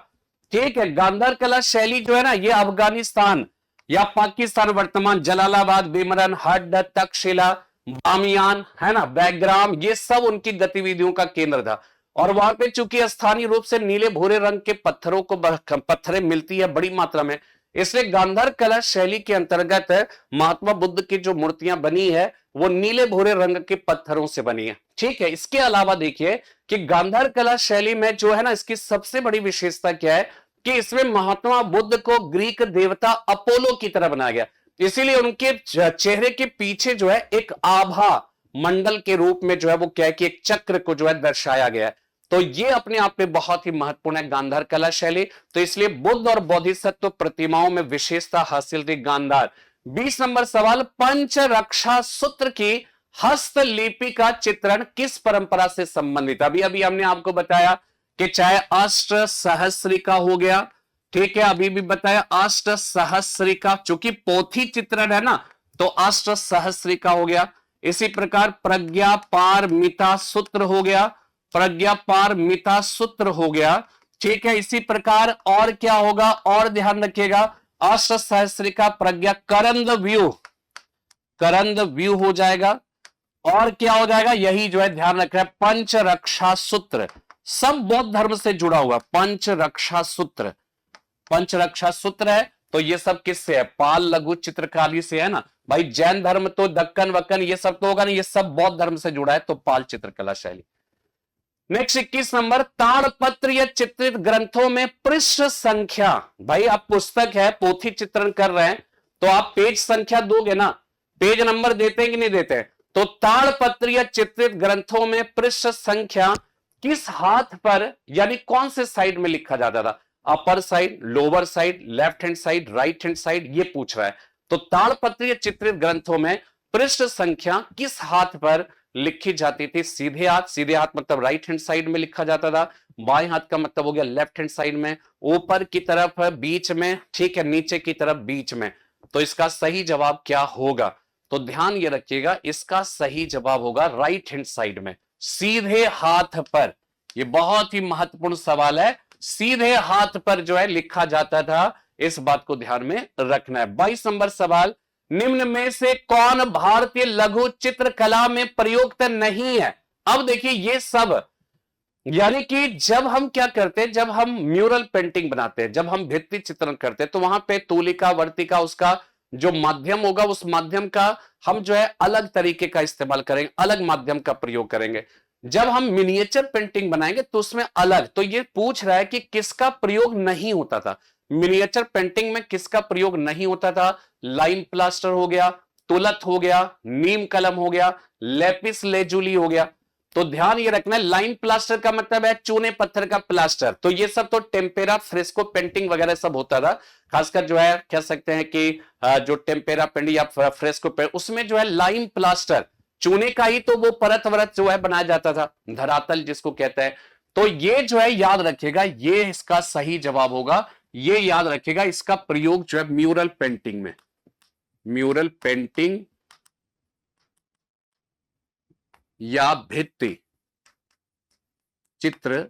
ठीक है, गांधार कला शैली जो है ना, ये अफगानिस्तान या पाकिस्तान, वर्तमान जलालाबाद, बिमरन, हड्ड, तक्षशिला, बामियान, है ना, बैग्राम, ये सब उनकी गतिविधियों का केंद्र था। और वहां पे चूंकि स्थानीय रूप से नीले भूरे रंग के पत्थरों को पत्थरें मिलती है बड़ी मात्रा में, इसलिए गांधार कला शैली के अंतर्गत महात्मा बुद्ध की जो मूर्तियां बनी है वो नीले भूरे रंग के पत्थरों से बनी है। ठीक है, इसके अलावा देखिए कि गांधार कला शैली में जो है ना, इसकी सबसे बड़ी विशेषता क्या है कि इसमें महात्मा बुद्ध को ग्रीक देवता अपोलो की तरह बनाया गया। इसीलिए उनके चेहरे के पीछे जो है एक आभा मंडल के रूप में जो है वो क्या है कि एक चक्र को जो है दर्शाया गया है। तो ये अपने आप में बहुत ही महत्वपूर्ण है गांधार कला शैली। तो इसलिए बुद्ध और बोधिसत्व प्रतिमाओं में विशेषता हासिल थी गांधार। 20 नंबर सवाल, पंच रक्षा सूत्र की हस्तलिपि का चित्रण किस परंपरा से संबंधित? अभी अभी हमने आपको बताया कि चाहे अष्ट सहस्रिका हो गया, ठीक है, अभी भी बताया अष्ट सहस्रिका, चूंकि पोथी चित्रण है ना, तो अष्ट सहस्रिका हो गया। इसी प्रकार प्रज्ञा पारमिता सूत्र हो गया, प्रज्ञा पारमिता सूत्र हो गया। ठीक है, इसी प्रकार और क्या होगा, और ध्यान रखिएगा, अष्ट सहस्रिका, प्रज्ञा, करंद व्यू हो जाएगा। और क्या हो जाएगा, यही जो है ध्यान रख रहे हैं, पंच रक्षा सूत्र, सब बौद्ध धर्म से जुड़ा हुआ पंच रक्षा सूत्र। पंच रक्षा सूत्र है तो ये सब किससे है? पाल लघु चित्रकारी से है ना भाई। जैन धर्म तो दक्कन वक्कन ये सब तो होगा नहीं, ये सब बौद्ध धर्म से जुड़ा है, तो पाल चित्रकला शैली। नेक्स्ट 21 नंबर, ताड़पत्र या चित्रित ग्रंथों में पृष्ठ संख्या। भाई आप पुस्तक है, पोथी चित्रण कर रहे हैं तो आप पेज संख्या दोगे ना, पेज नंबर देते हैं कि नहीं देते? तो ताड़पत्र या चित्रित ग्रंथों में पृष्ठ संख्या किस हाथ पर यानी कौन से साइड में लिखा जाता था? Upper side, lower side, left hand side, right hand side, ये पूछ रहा है। तो ताड़पत्र या चित्रित ग्रंथों में पृष्ठ संख्या किस हाथ पर लिखी जाती थी? सीधे हाथ, सीधे हाथ मतलब राइट हैंड साइड में लिखा जाता था, बाएं हाथ का मतलब हो गया लेफ्ट हैंड साइड में, ऊपर की तरफ, बीच में, ठीक है, नीचे की तरफ, बीच में। तो इसका सही जवाब क्या होगा? तो ध्यान ये रखिएगा, इसका सही जवाब होगा राइट हैंड साइड में, सीधे हाथ पर। ये बहुत ही महत्वपूर्ण सवाल है, सीधे हाथ पर जो है लिखा जाता था, इस बात को ध्यान में रखना है। 22 नंबर सवाल, निम्न में से कौन भारतीय लघु चित्रकला में प्रयुक्त नहीं है? अब देखिए ये सब, यानी कि जब हम क्या करते हैं, जब हम म्यूरल पेंटिंग बनाते हैं, जब हम भित्ति चित्रण करते हैं, तो वहां पे तूलिका, वर्तिका, उसका जो माध्यम होगा, उस माध्यम का हम जो है अलग तरीके का इस्तेमाल करेंगे, अलग माध्यम का प्रयोग करेंगे। जब हम मिनिएचर पेंटिंग बनाएंगे तो उसमें अलग। तो ये पूछ रहा है कि किसका प्रयोग नहीं होता था मिनिएचर पेंटिंग में, किसका प्रयोग नहीं होता था? लाइन प्लास्टर हो गया, तुलत हो गया, नीम कलम हो गया, लेपिस लेजुली हो गया। तो ध्यान ये रखना है, लाइन प्लास्टर का मतलब है चूने पत्थर का प्लास्टर। तो ये सब तो टेम्पेरा, फ्रेस्को पेंटिंग वगैरह सब होता था, खासकर जो है कह सकते हैं कि जो टेम्पेरा पेंटिंग या फ्रेस्को पेंटिंग, उसमें जो है लाइन प्लास्टर, चूने का ही तो वो परत वरत जो है बनाया जाता था, धरातल जिसको कहते हैं। तो ये जो है याद रखिएगा, ये इसका सही जवाब होगा, ये याद रखिएगा, इसका प्रयोग जो है म्यूरल पेंटिंग में, म्यूरल पेंटिंग या भित्ति चित्र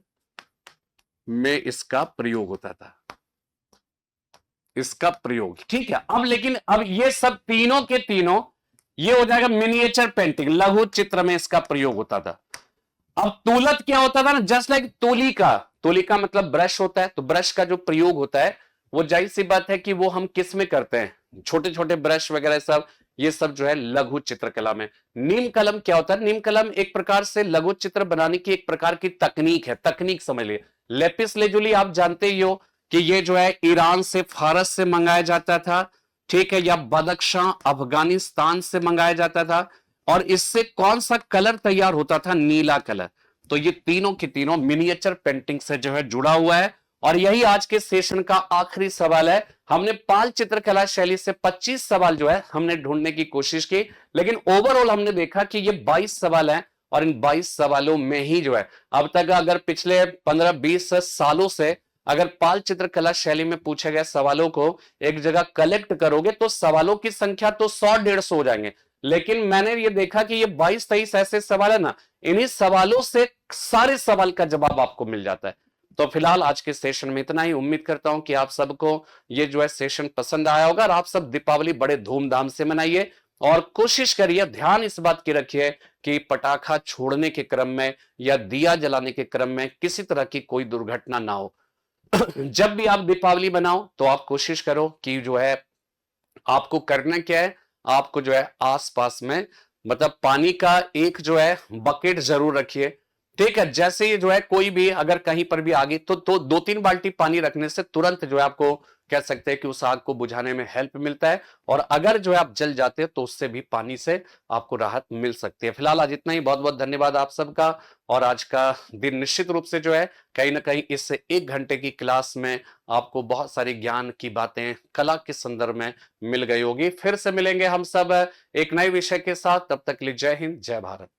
में इसका प्रयोग होता था, इसका प्रयोग, ठीक है। अब लेकिन अब ये सब तीनों के तीनों ये हो जाएगा मिनिएचर पेंटिंग, लघु चित्र में इसका प्रयोग होता था। अब तुलत क्या होता था ना, जस्ट लाइक तुलिका, तुलिका मतलब ब्रश होता है, तो ब्रश का जो प्रयोग होता है वो जाहिर सी बात है कि वो हम किस में करते हैं, छोटे छोटे ब्रश वगैरह सब, ये सब जो है लघु चित्रकला में। नीम कलम क्या होता है? नीम कलम एक प्रकार से लघु चित्र बनाने की एक प्रकार की तकनीक है, तकनीक समझ लिए। लेपिस लेजुली आप जानते ही हो कि ये जो है ईरान से, फारस से मंगाया जाता था, ठीक है, या बदख्शां, अफगानिस्तान से मंगाया जाता था, और इससे कौन सा कलर तैयार होता था? नीला कलर। तो ये तीनों की तीनों मिनिएचर पेंटिंग से जो है जुड़ा हुआ है। और यही आज के सेशन का आखिरी सवाल है। हमने पाल चित्रकला शैली से 25 सवाल जो है हमने ढूंढने की कोशिश की, लेकिन ओवरऑल हमने देखा कि ये 22 सवाल हैं, और इन 22 सवालों में ही जो है अब तक अगर पिछले 15-20 सालों से अगर पाल चित्रकला शैली में पूछे गए सवालों को एक जगह कलेक्ट करोगे तो सवालों की संख्या तो 100-150 हो जाएंगे। लेकिन मैंने ये देखा कि ये 22-23 ऐसे सवाल है ना, इन्हीं सवालों से सारे सवाल का जवाब आपको मिल जाता है। तो फिलहाल आज के सेशन में इतना ही। उम्मीद करता हूं कि आप सबको ये जो है सेशन पसंद आया होगा, और आप सब दीपावली बड़े धूमधाम से मनाइए, और कोशिश करिए, ध्यान इस बात की रखिए कि पटाखा छोड़ने के क्रम में या दिया जलाने के क्रम में किसी तरह की कोई दुर्घटना ना हो। जब भी आप दीपावली मनाओ तो आप कोशिश करो कि जो है आपको करना क्या है, आपको जो है आसपास में मतलब पानी का एक जो है बकेट जरूर रखिए, ठीक है। जैसे ही जो है कोई भी अगर कहीं पर भी आगे तो 2-3 बाल्टी पानी रखने से तुरंत जो है आपको कह सकते हैं कि उस आग को बुझाने में हेल्प मिलता है, और अगर जो है आप जल जाते हैं तो उससे भी पानी से आपको राहत मिल सकती है। फिलहाल आज इतना ही। बहुत बहुत धन्यवाद आप सबका। और आज का दिन निश्चित रूप से जो है कहीं ना कहीं इस 1 घंटे की क्लास में आपको बहुत सारी ज्ञान की बातें कला के संदर्भ में मिल गई होगी। फिर से मिलेंगे हम सब एक नए विषय के साथ, तब तक के लिए जय हिंद, जय भारत।